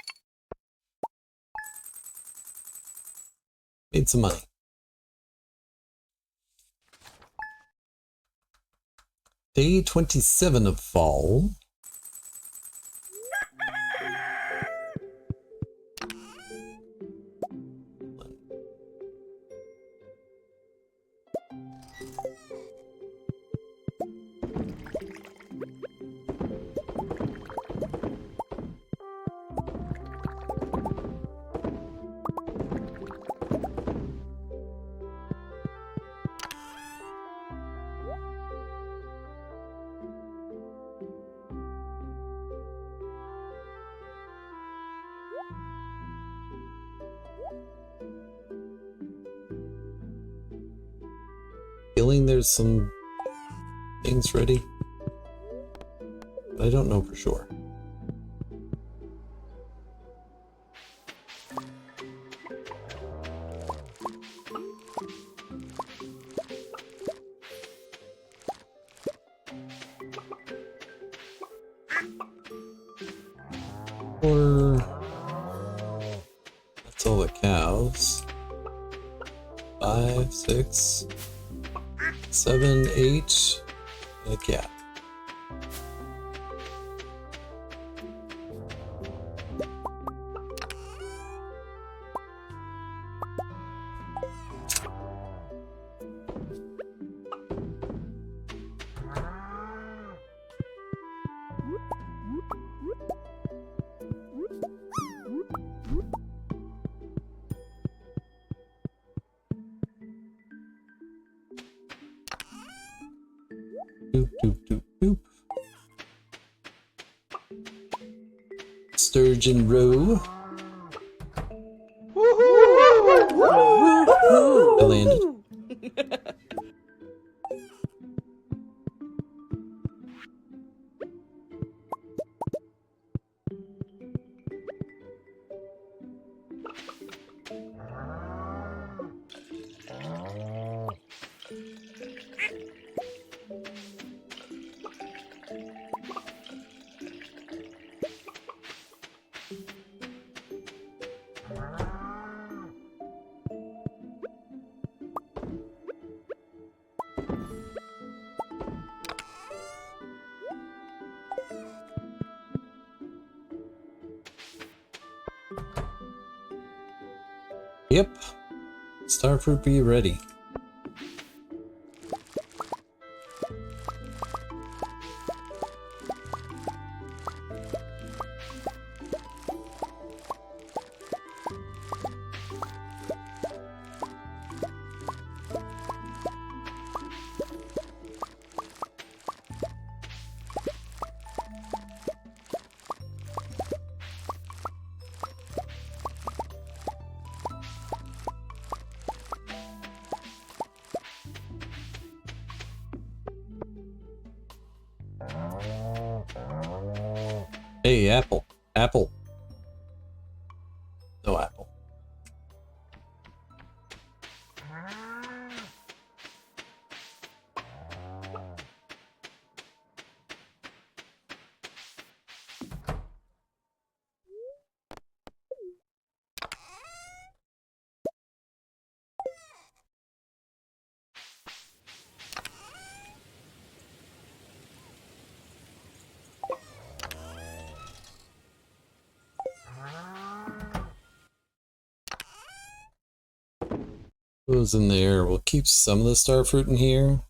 Made some money. Day 27 of fall. Feeling there's some things ready, but I don't know for sure. Or 5, 6, 7, 8, and a gap. Doop, doop, doop, doop. Sturgeon row. I landed. Yep. Starfruit be ready. Hey, apple. Apple. No apple. Goes in there. We'll keep some of the starfruit in here.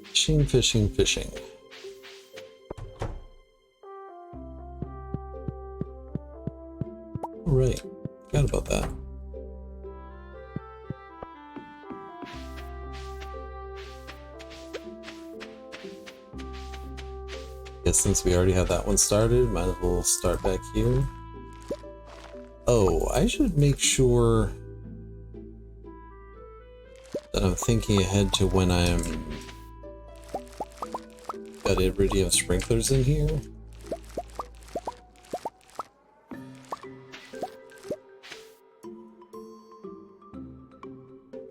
Fishing, fishing, fishing. All right, forgot about that. Guess since we already have that one started, might as well start back here. Oh, I should make sure that I'm thinking ahead to when I'm got iridium sprinklers in here.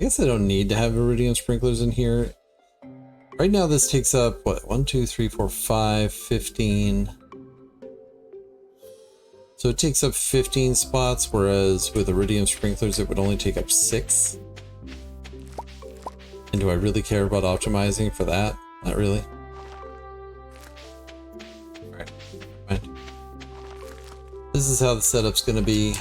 guess I don't need to have iridium sprinklers in here. Right now this takes up, what, 1, 2, 3, 4, 5, 15. So it takes up 15 spots, whereas with iridium sprinklers it would only take up 6. And do I really care about optimizing for that? Not really. Alright, fine. This is how the setup's gonna be.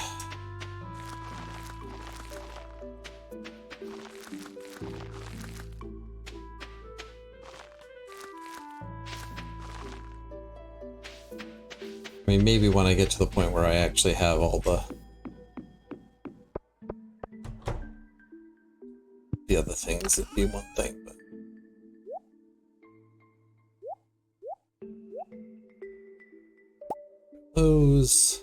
I mean, maybe when I get to the point where I actually have all the other things, it'd be one thing, but those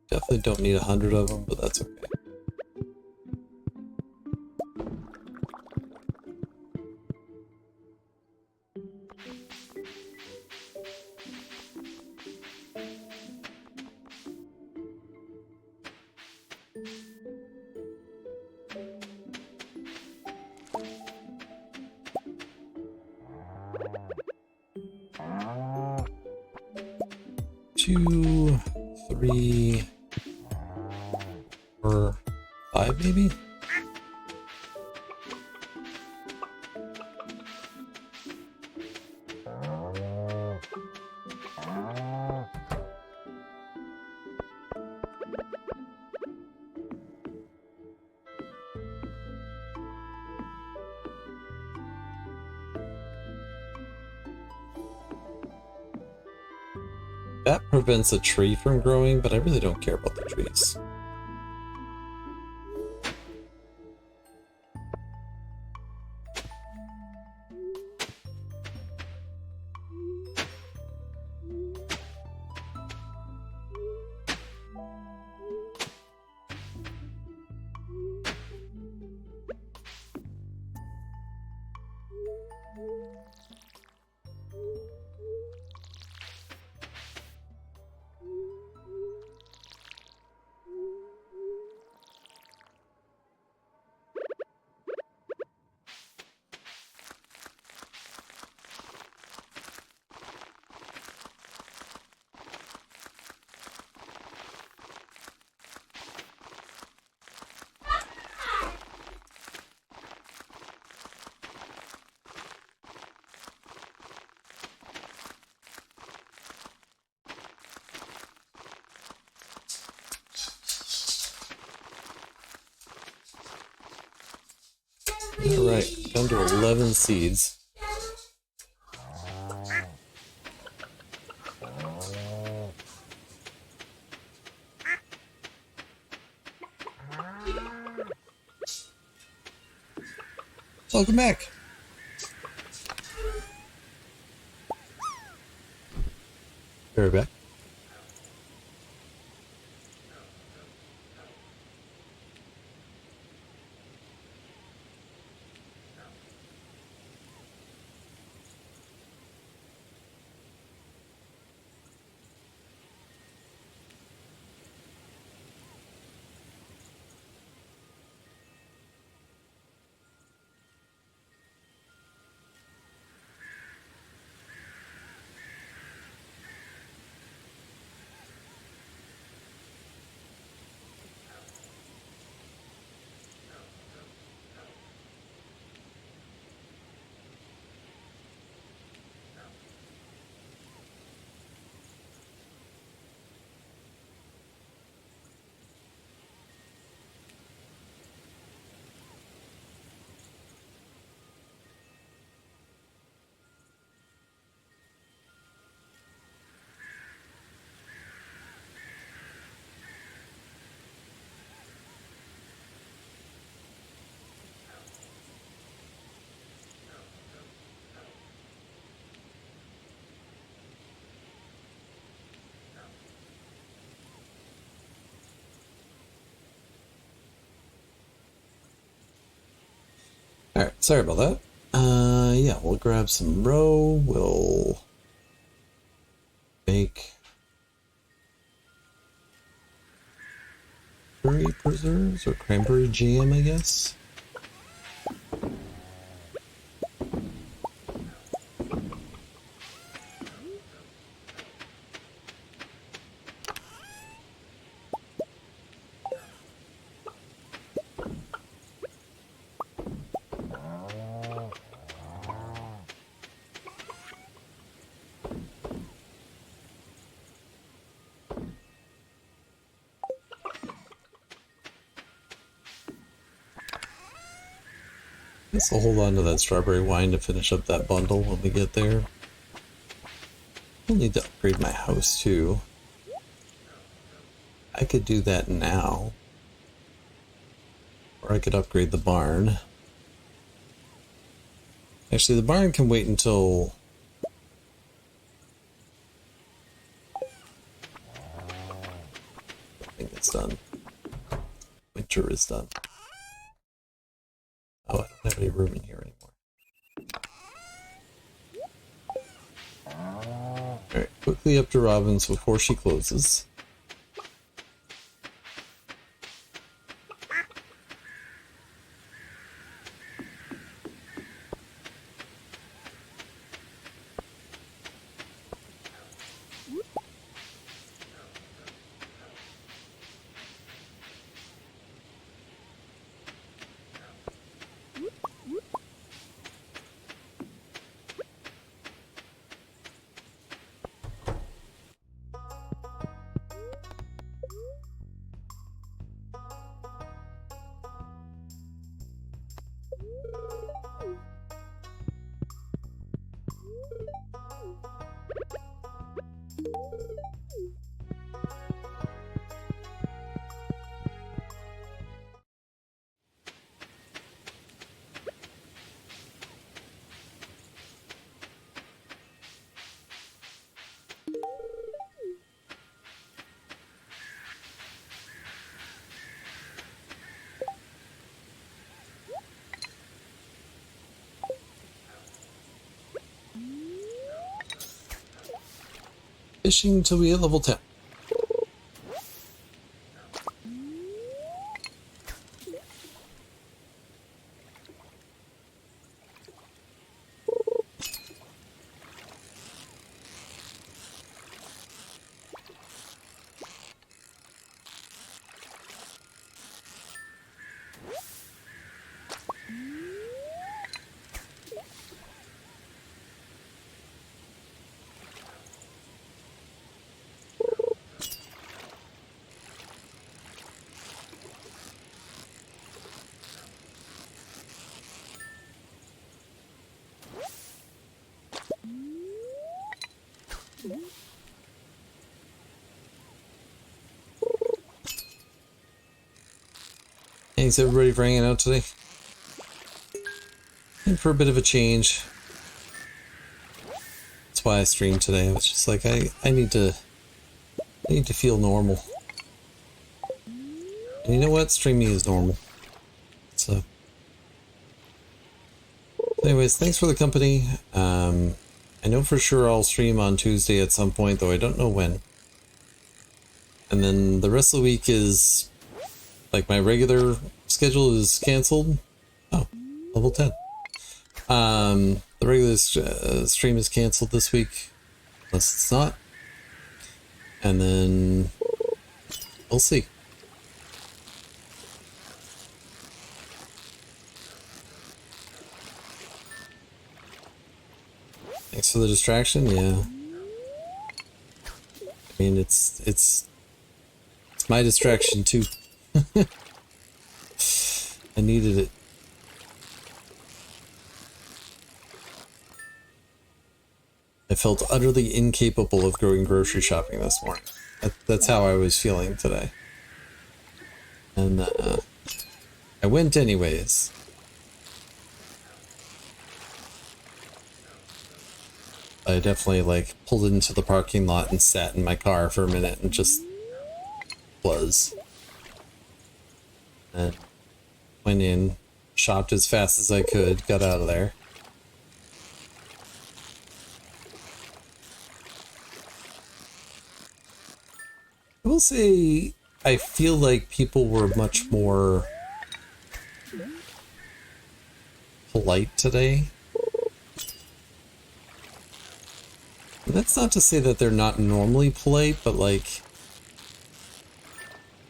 definitely don't need 100 of them, but that's okay. Two, 3, 4, 5 maybe? That prevents a tree from growing, but I really don't care about the trees. Alright, down to 11 seeds. Welcome back. You're back. Alright, sorry about that. Yeah, we'll grab some row, we'll make cranberry preserves or cranberry jam, I guess. Guess I'll hold on to that strawberry wine to finish up that bundle when we get there. I'll need to upgrade my house too. I could do that now. Or I could upgrade the barn. Actually, the barn can wait until... I think it's done. Winter is done. Oh, I don't have any room in here anymore. Alright, quickly up to Robin's before she closes. Fishing till we hit level 10. Thanks everybody for hanging out today. And for a bit of a change. That's why I streamed today. I was just like, I need to feel normal. And you know what? Streaming is normal. So anyways, thanks for the company. I know for sure I'll stream on Tuesday at some point, though I don't know when. And then the rest of the week is like my regular schedule is canceled. Oh, level 10. The regular stream is canceled this week, unless it's not. And then we'll see. Thanks for the distraction. Yeah. I mean, it's my distraction too. I needed it. I felt utterly incapable of going grocery shopping this morning. That's how I was feeling today. And I went anyways. I definitely like pulled into the parking lot and sat in my car for a minute and just was. And went in, shopped as fast as I could, got out of there. I will say I feel like people were much more polite today. And that's not to say that they're not normally polite, but like,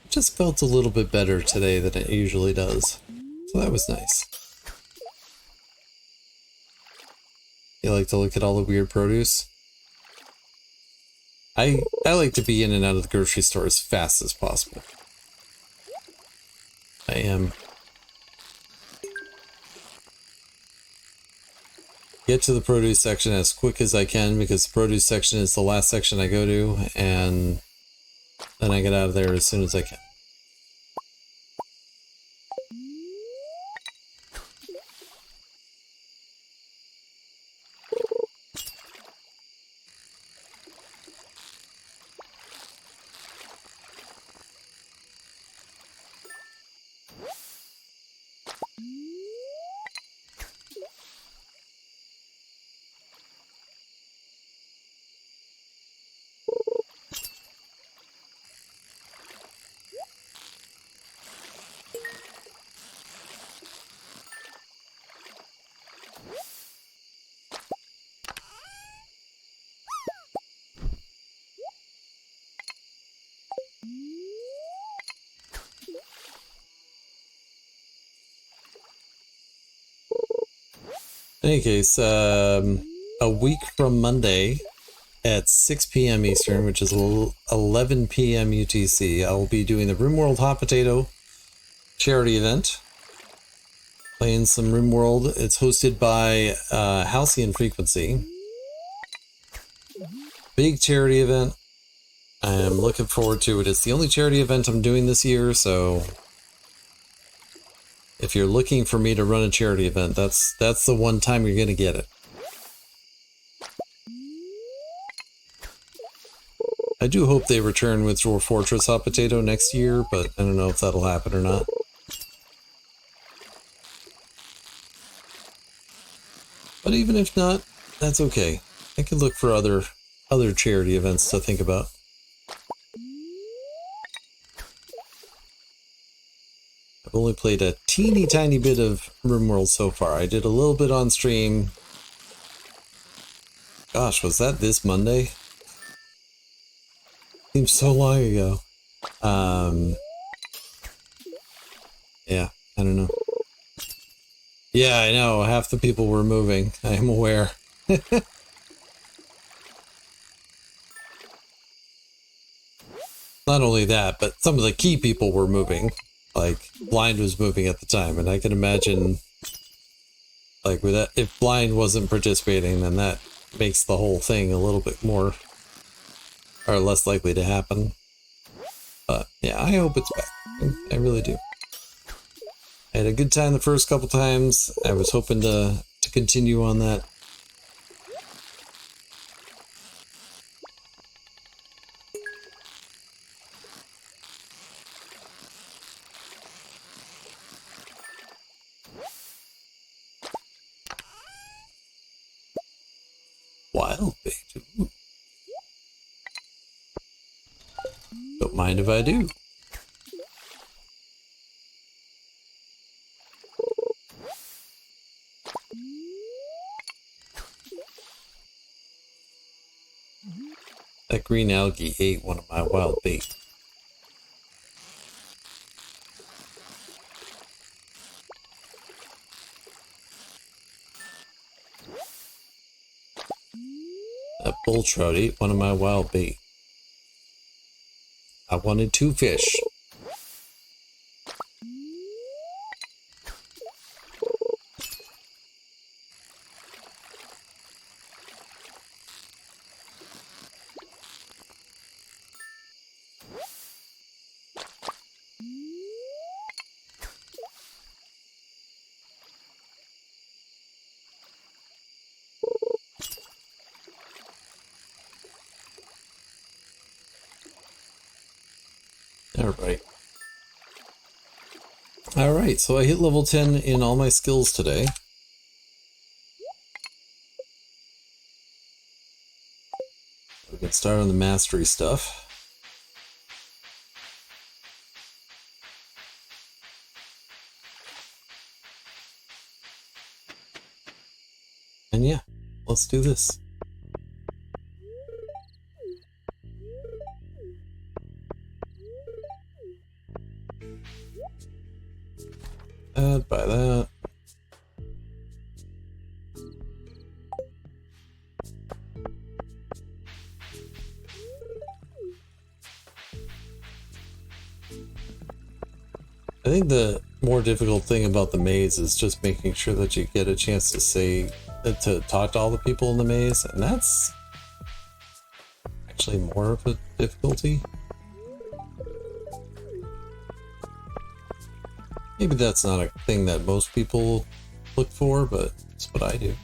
it just felt a little bit better today than it usually does. So that was nice. You like to look at all the weird produce? I like to be in and out of the grocery store as fast as possible. I am. Get to the produce section as quick as I can because the produce section is the last section I go to, and then I get out of there as soon as I can. In any case, a week from Monday at 6 p.m. Eastern, which is 11 p.m. UTC, I will be doing the RimWorld Hot Potato charity event. Playing some RimWorld. It's hosted by Halcyon Frequency. Big charity event. I'm looking forward to it. It's the only charity event I'm doing this year, so if you're looking for me to run a charity event, that's the one time you're going to get it. I do hope they return with Dwarf Fortress Hot Potato next year, but I don't know if that'll happen or not. But even if not, that's okay. I could look for other charity events to think about. I've only played a teeny tiny bit of RimWorld so far. I did a little bit on stream. Gosh, was that this Monday? Seems so long ago. Yeah, I don't know. Yeah, I know. Half the people were moving. I am aware. Not only that, but some of the key people were moving. Like, Blind was moving at the time, and I can imagine, like, with that, if Blind wasn't participating, then that makes the whole thing a little bit more, or less likely to happen. But, yeah, I hope it's back. I really do. I had a good time the first couple times. I was hoping to continue on that. Wild bait. Ooh. Don't mind if I do. That green algae ate one of my wild bait. That bull trout ate one of my wild bait. I wanted 2 fish. Alright, so I hit level 10 in all my skills today. We can start on the mastery stuff. And yeah, let's do this. Buy that. I think the more difficult thing about the maze is just making sure that you get a chance to say, to talk to all the people in the maze, and that's actually more of a difficulty. Maybe that's not a thing that most people look for, but it's what I do.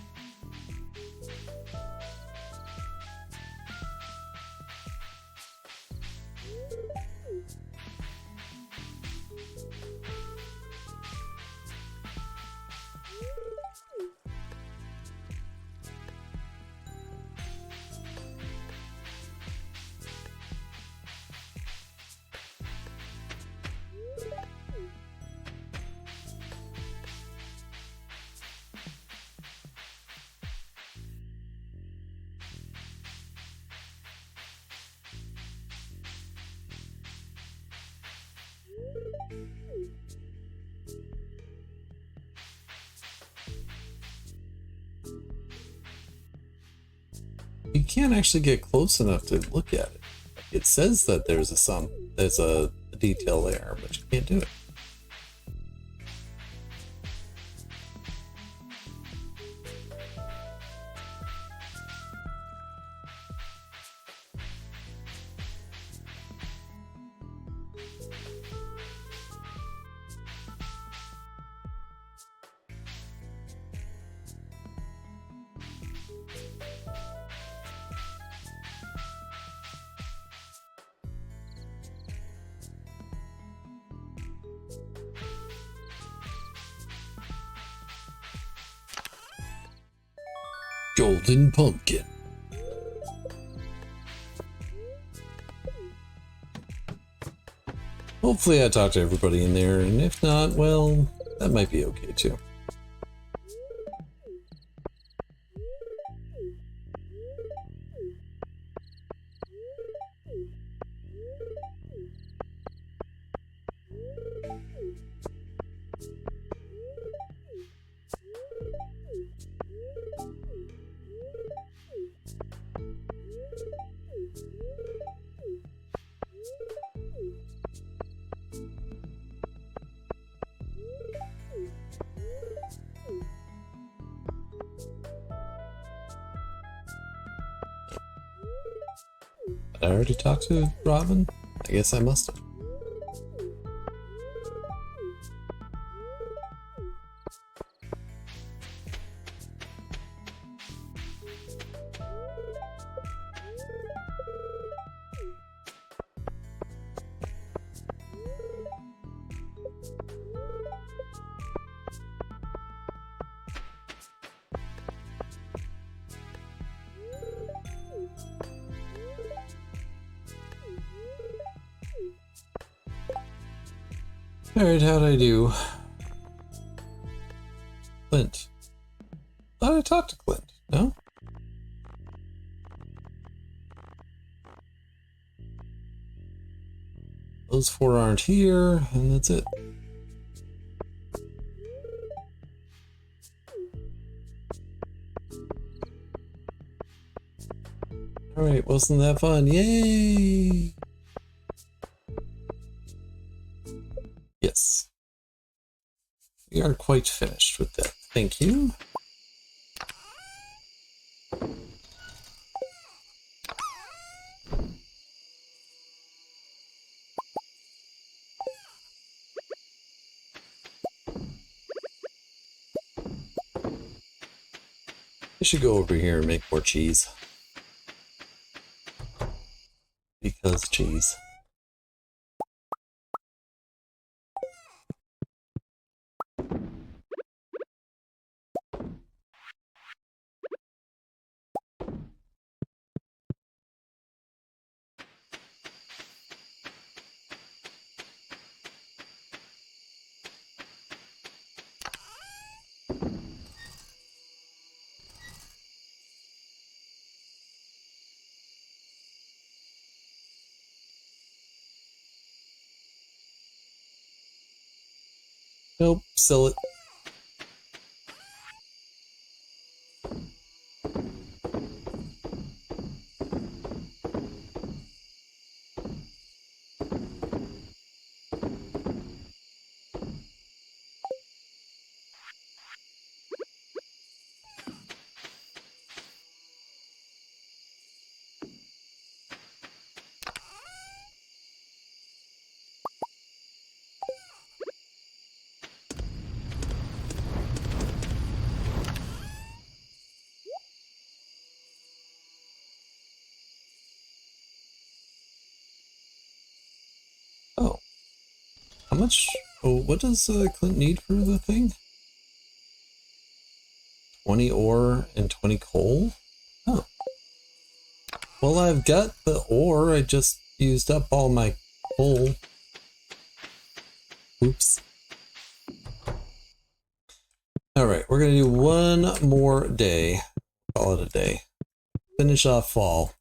You can't actually get close enough to look at it. It says that there's a detail there, but you can't do it. Golden pumpkin. Hopefully I talked to everybody in there, and if not, well, that might be okay too. Did I already talked to Robin? I guess I must have. Alright, how'd I do? Clint. Thought I talked to Clint, no? Those four aren't here, and that's it. Alright, wasn't that fun? Yay! Yes. We are quite finished with that. Thank you. I should go over here and make more cheese. Because cheese. Nope, sell it. Oh. How much? Oh, what does Clint need for the thing? 20 ore and 20 coal? Oh. Well, I've got the ore. I just used up all my coal. Oops. Alright, we're going to do one more day. Call it a day. Finish off fall.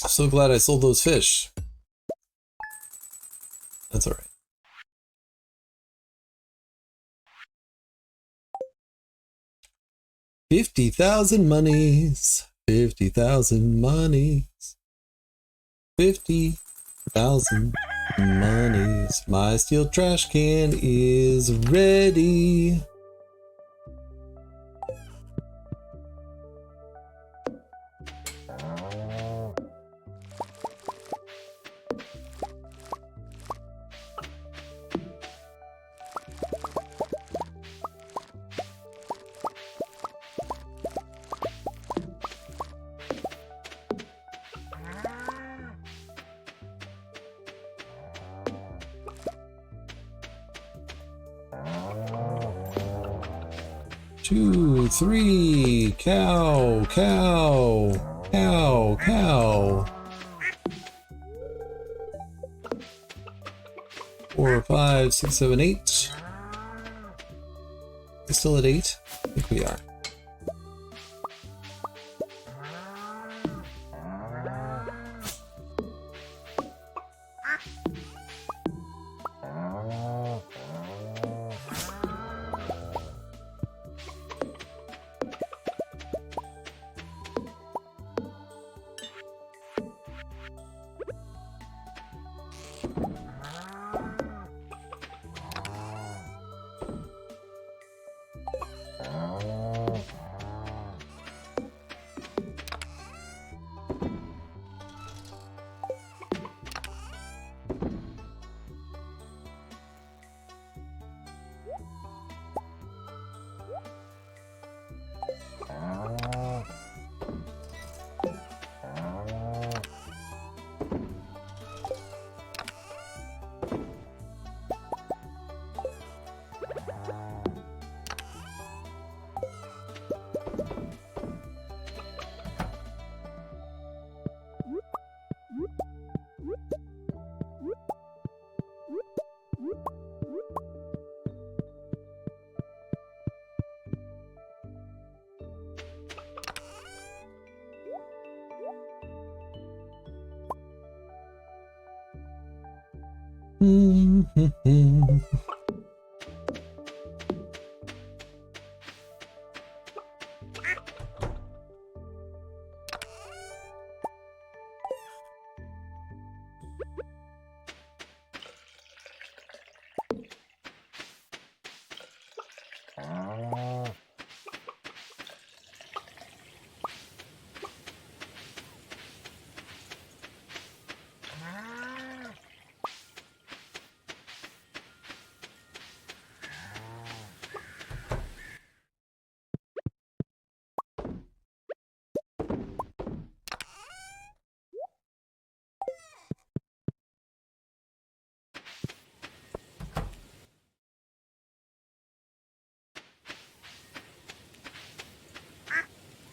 So glad I sold those fish. That's alright. $50,000 monies. 50,000 monies. 50,000 monies. My steel trash can is ready. Two, three, cow, cow, cow, cow. 4, 5, 6, 7, 8. We're still at 8? I think we are.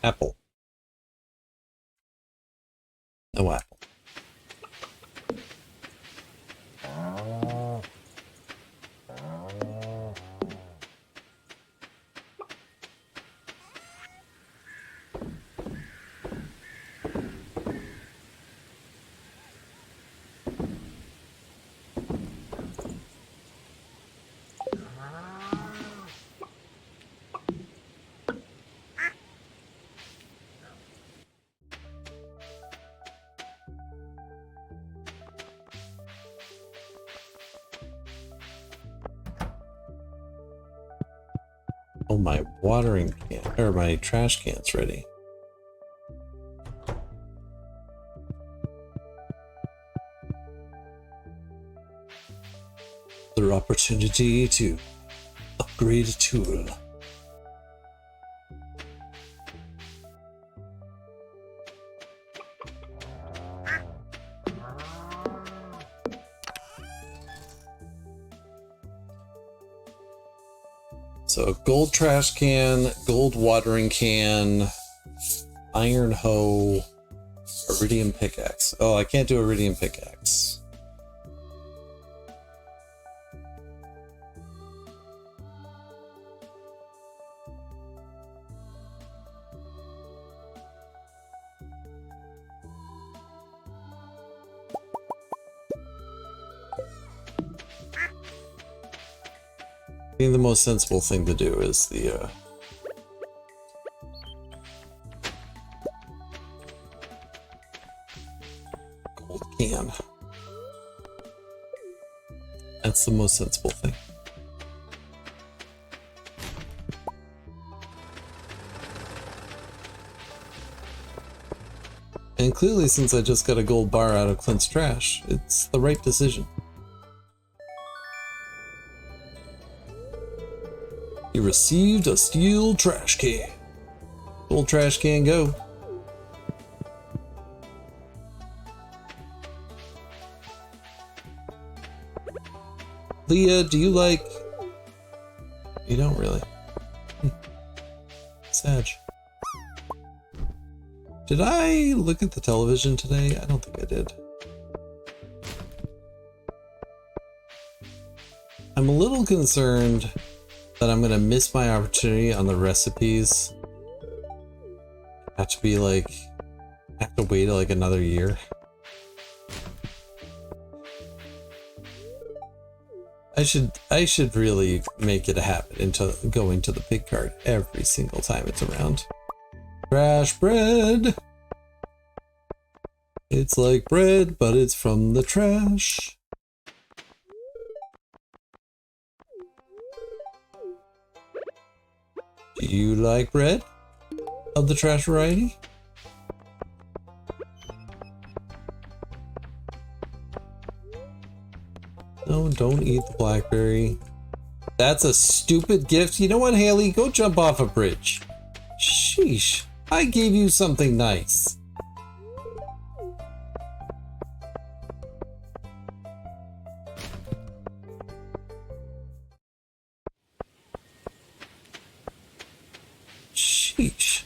Apple. No apple. Oh, my watering can, or my trash can's ready. Another opportunity to upgrade a tool. So gold trash can, gold watering can, iron hoe, iridium pickaxe. Oh, I can't do iridium pickaxe. I think the most sensible thing to do is the gold can. That's the most sensible thing. And clearly, since I just got a gold bar out of Clint's trash, it's the right decision. You received a steel trash can. Gold trash can go. Leah, do you like... You don't really. Sag. Did I look at the television today? I don't think I did. I'm a little concerned that I'm gonna miss my opportunity on the recipes. I have to be like, I have to wait like another year. I should really make it happen into going to the pig cart every single time it's around. Trash bread. It's like bread, but it's from the trash. Do you like bread of the trash variety? No, don't eat the blackberry. That's a stupid gift. You know what, Haley? Go jump off a bridge. Sheesh. I gave you something nice. Sheesh.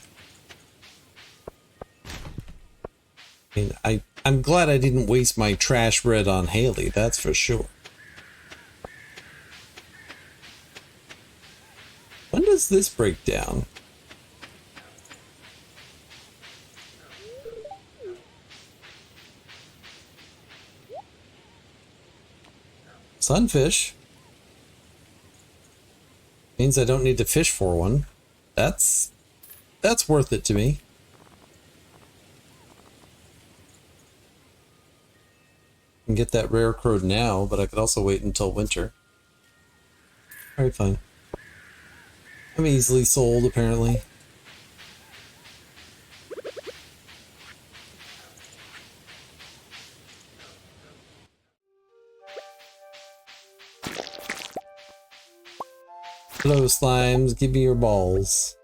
I mean, I'm glad I didn't waste my trash bread on Haley, that's for sure. When does this break down? Sunfish? Means I don't need to fish for one. That's worth it to me. I can get that rare crowed now, but I could also wait until winter. Alright, fine. I'm easily sold, apparently. Hello, slimes. Give me your balls.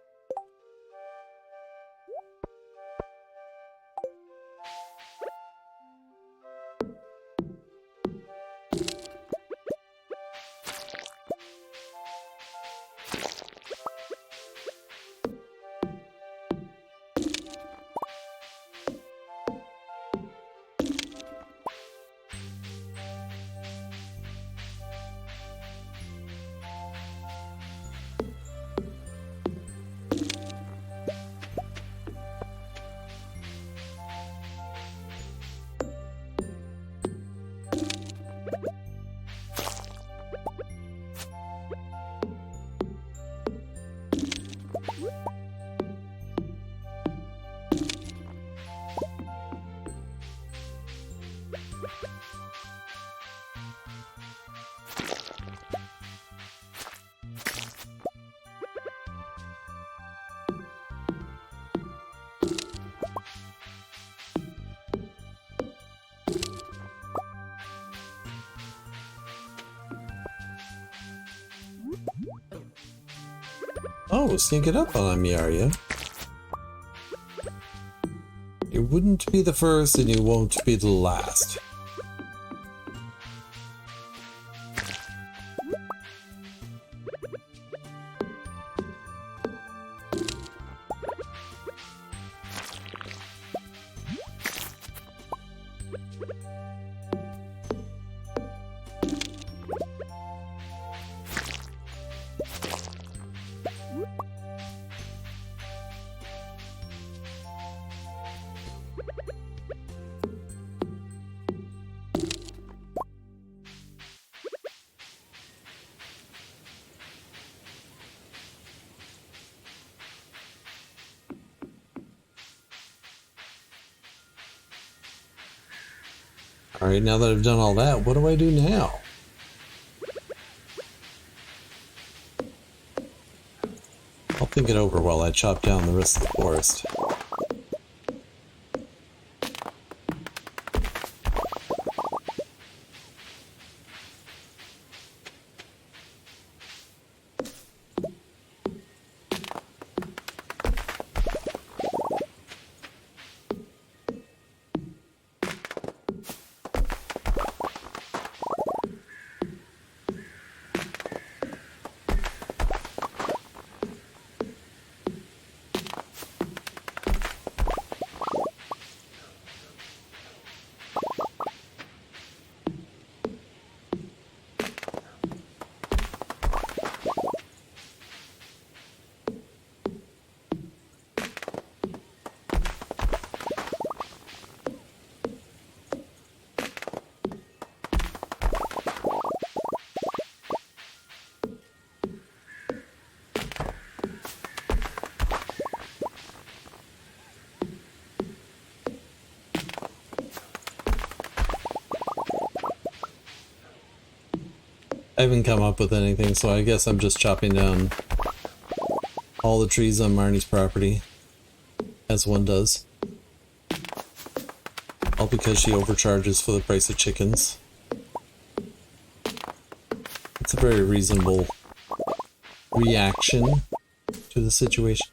Oh, sneaking up on me, are you? You wouldn't be the first and you won't be the last. Alright, now that I've done all that, what do I do now? I'll think it over while I chop down the rest of the forest. I haven't come up with anything, so I guess I'm just chopping down all the trees on Marnie's property, as one does. All because she overcharges for the price of chickens. It's a very reasonable reaction to the situation.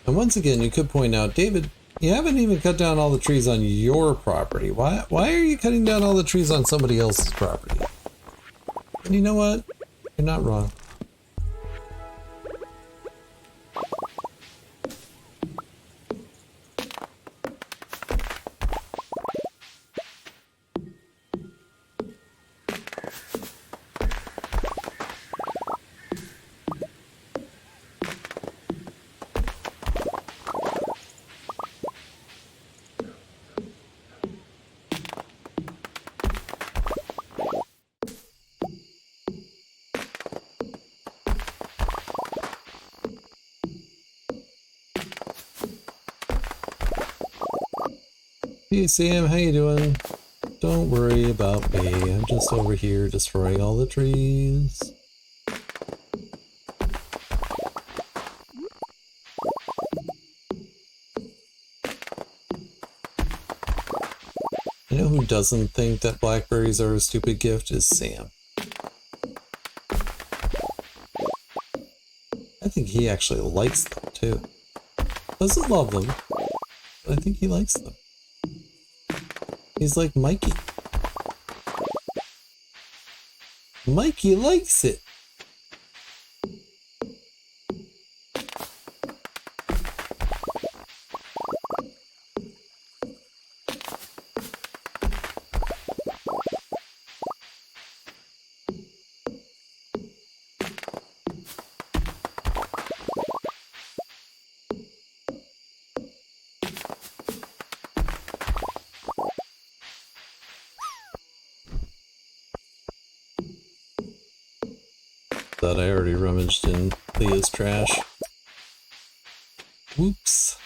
And once again, you could point out, David, you haven't even cut down all the trees on your property. Why are you cutting down all the trees on somebody else's property? And you know what? You're not wrong. Hey Sam, how you doing? Don't worry about me, I'm just over here destroying all the trees. You know who doesn't think that blackberries are a stupid gift is Sam. I think he actually likes them too. Doesn't love them, but I think he likes them. He's like Mikey. Mikey likes it. Thought I already rummaged in Leah's trash. Whoops.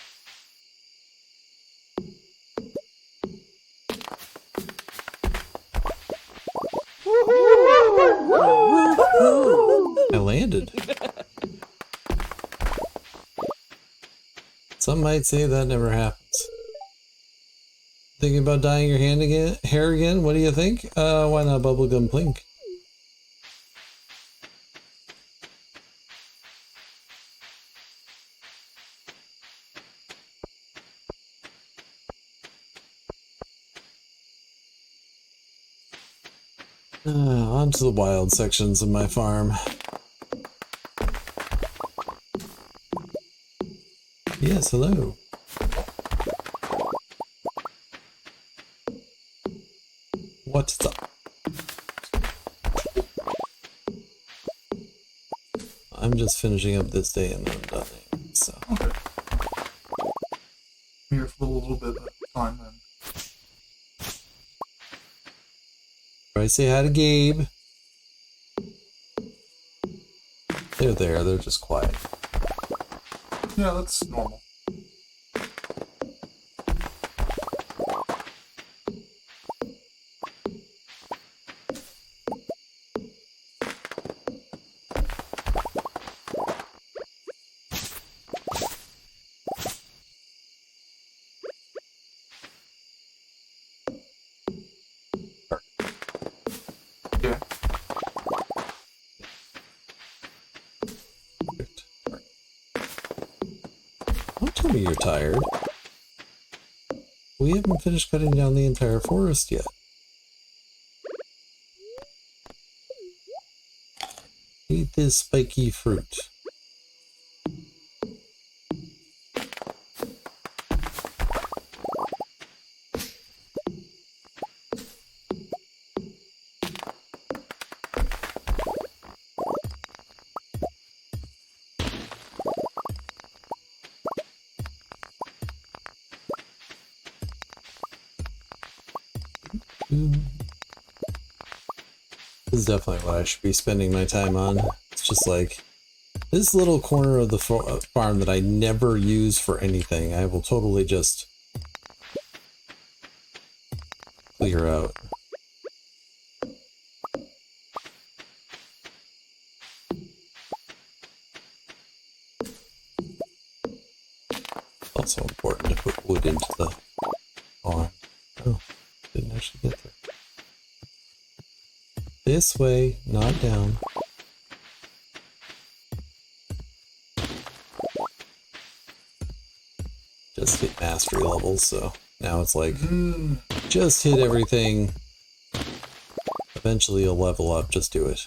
I landed. Some might say that never happens. Thinking about dyeing your hair again? What do you think? Why not bubblegum pink? On to the wild sections of my farm. Yes, hello. What's up? I'm just finishing up this day and then I'm done. So. Okay. I'm here for a little bit of time then. I say hi to Gabe. They're there, they're just quiet. Yeah, that's normal. Yeah. Don't tell me you're tired. We haven't finished cutting down the entire forest yet. Eat this spiky fruit. This is definitely what I should be spending my time on. It's just like this little corner of the farm that I never use for anything. I will totally just clear out. Also important to put wood into the farm. Oh, didn't actually get there. This way, not down. Just hit mastery levels, so now it's like, just hit everything. Eventually you'll level up, just do it.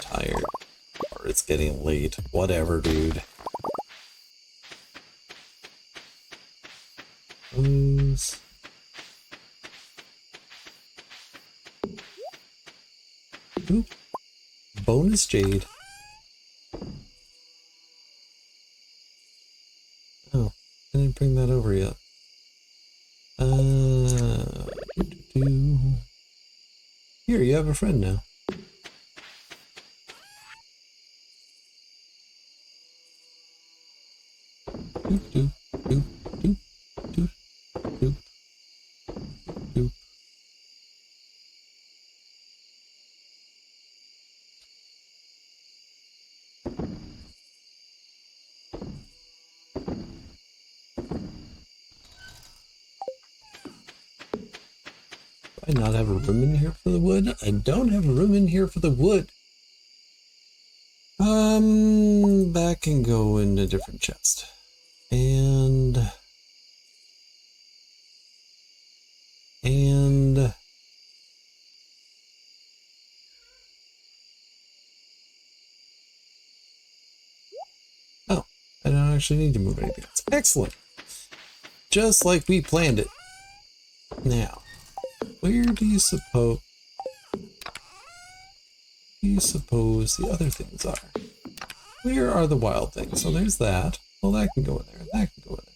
Tired. Or it's getting late. Whatever, dude. Ooze. Oop. Bonus jade. Oh, I didn't bring that over yet. Here, you have a friend now. Doop, doop, doop, doop, doop, doop, doop. Do I not have a room in here for the wood? I don't have a room in here for the wood. That can go in a different chest. And oh, I don't actually need to move anything else. Excellent. Just like we planned it. Now, where do you suppose the other things are? Where are the wild things? So there's that. Well, that can go in there. That can go in there.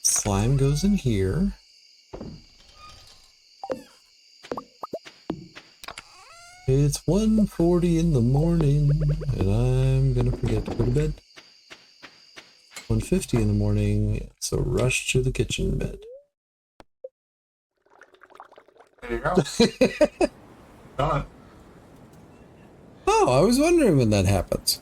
Slime goes in here. It's 1:40 in the morning, and I'm gonna forget to go to bed. 1:50 in the morning, so rush to the kitchen bed. There you go. Done it. Oh, I was wondering when that happens.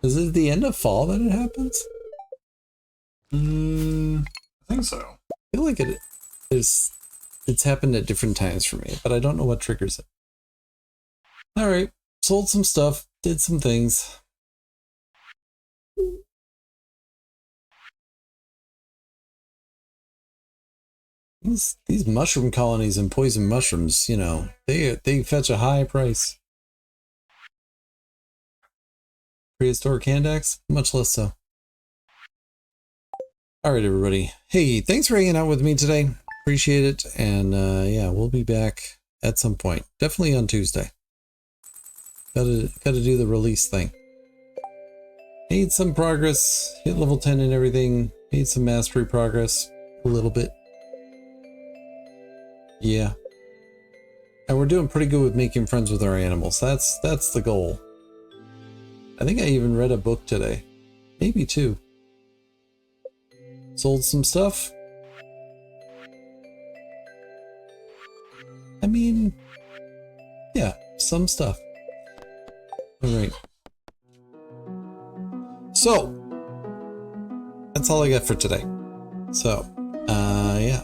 Is it the end of fall that it happens? I think so. I feel like it's happened at different times for me, but I don't know what triggers it. Alright, sold some stuff, did some things. These mushroom colonies and poison mushrooms, you know, they fetch a high price. Prehistoric hand axe? Much less so. Alright, everybody. Hey, thanks for hanging out with me today. Appreciate it. And yeah, we'll be back at some point. Definitely on Tuesday. Gotta do the release thing. Made some progress. Hit level 10 and everything. Made some mastery progress. A little bit. Yeah. And we're doing pretty good with making friends with our animals. That's the goal. I think I even read a book today. Maybe two. Sold some stuff. I mean, yeah, some stuff. Alright. So, that's all I got for today. So, yeah.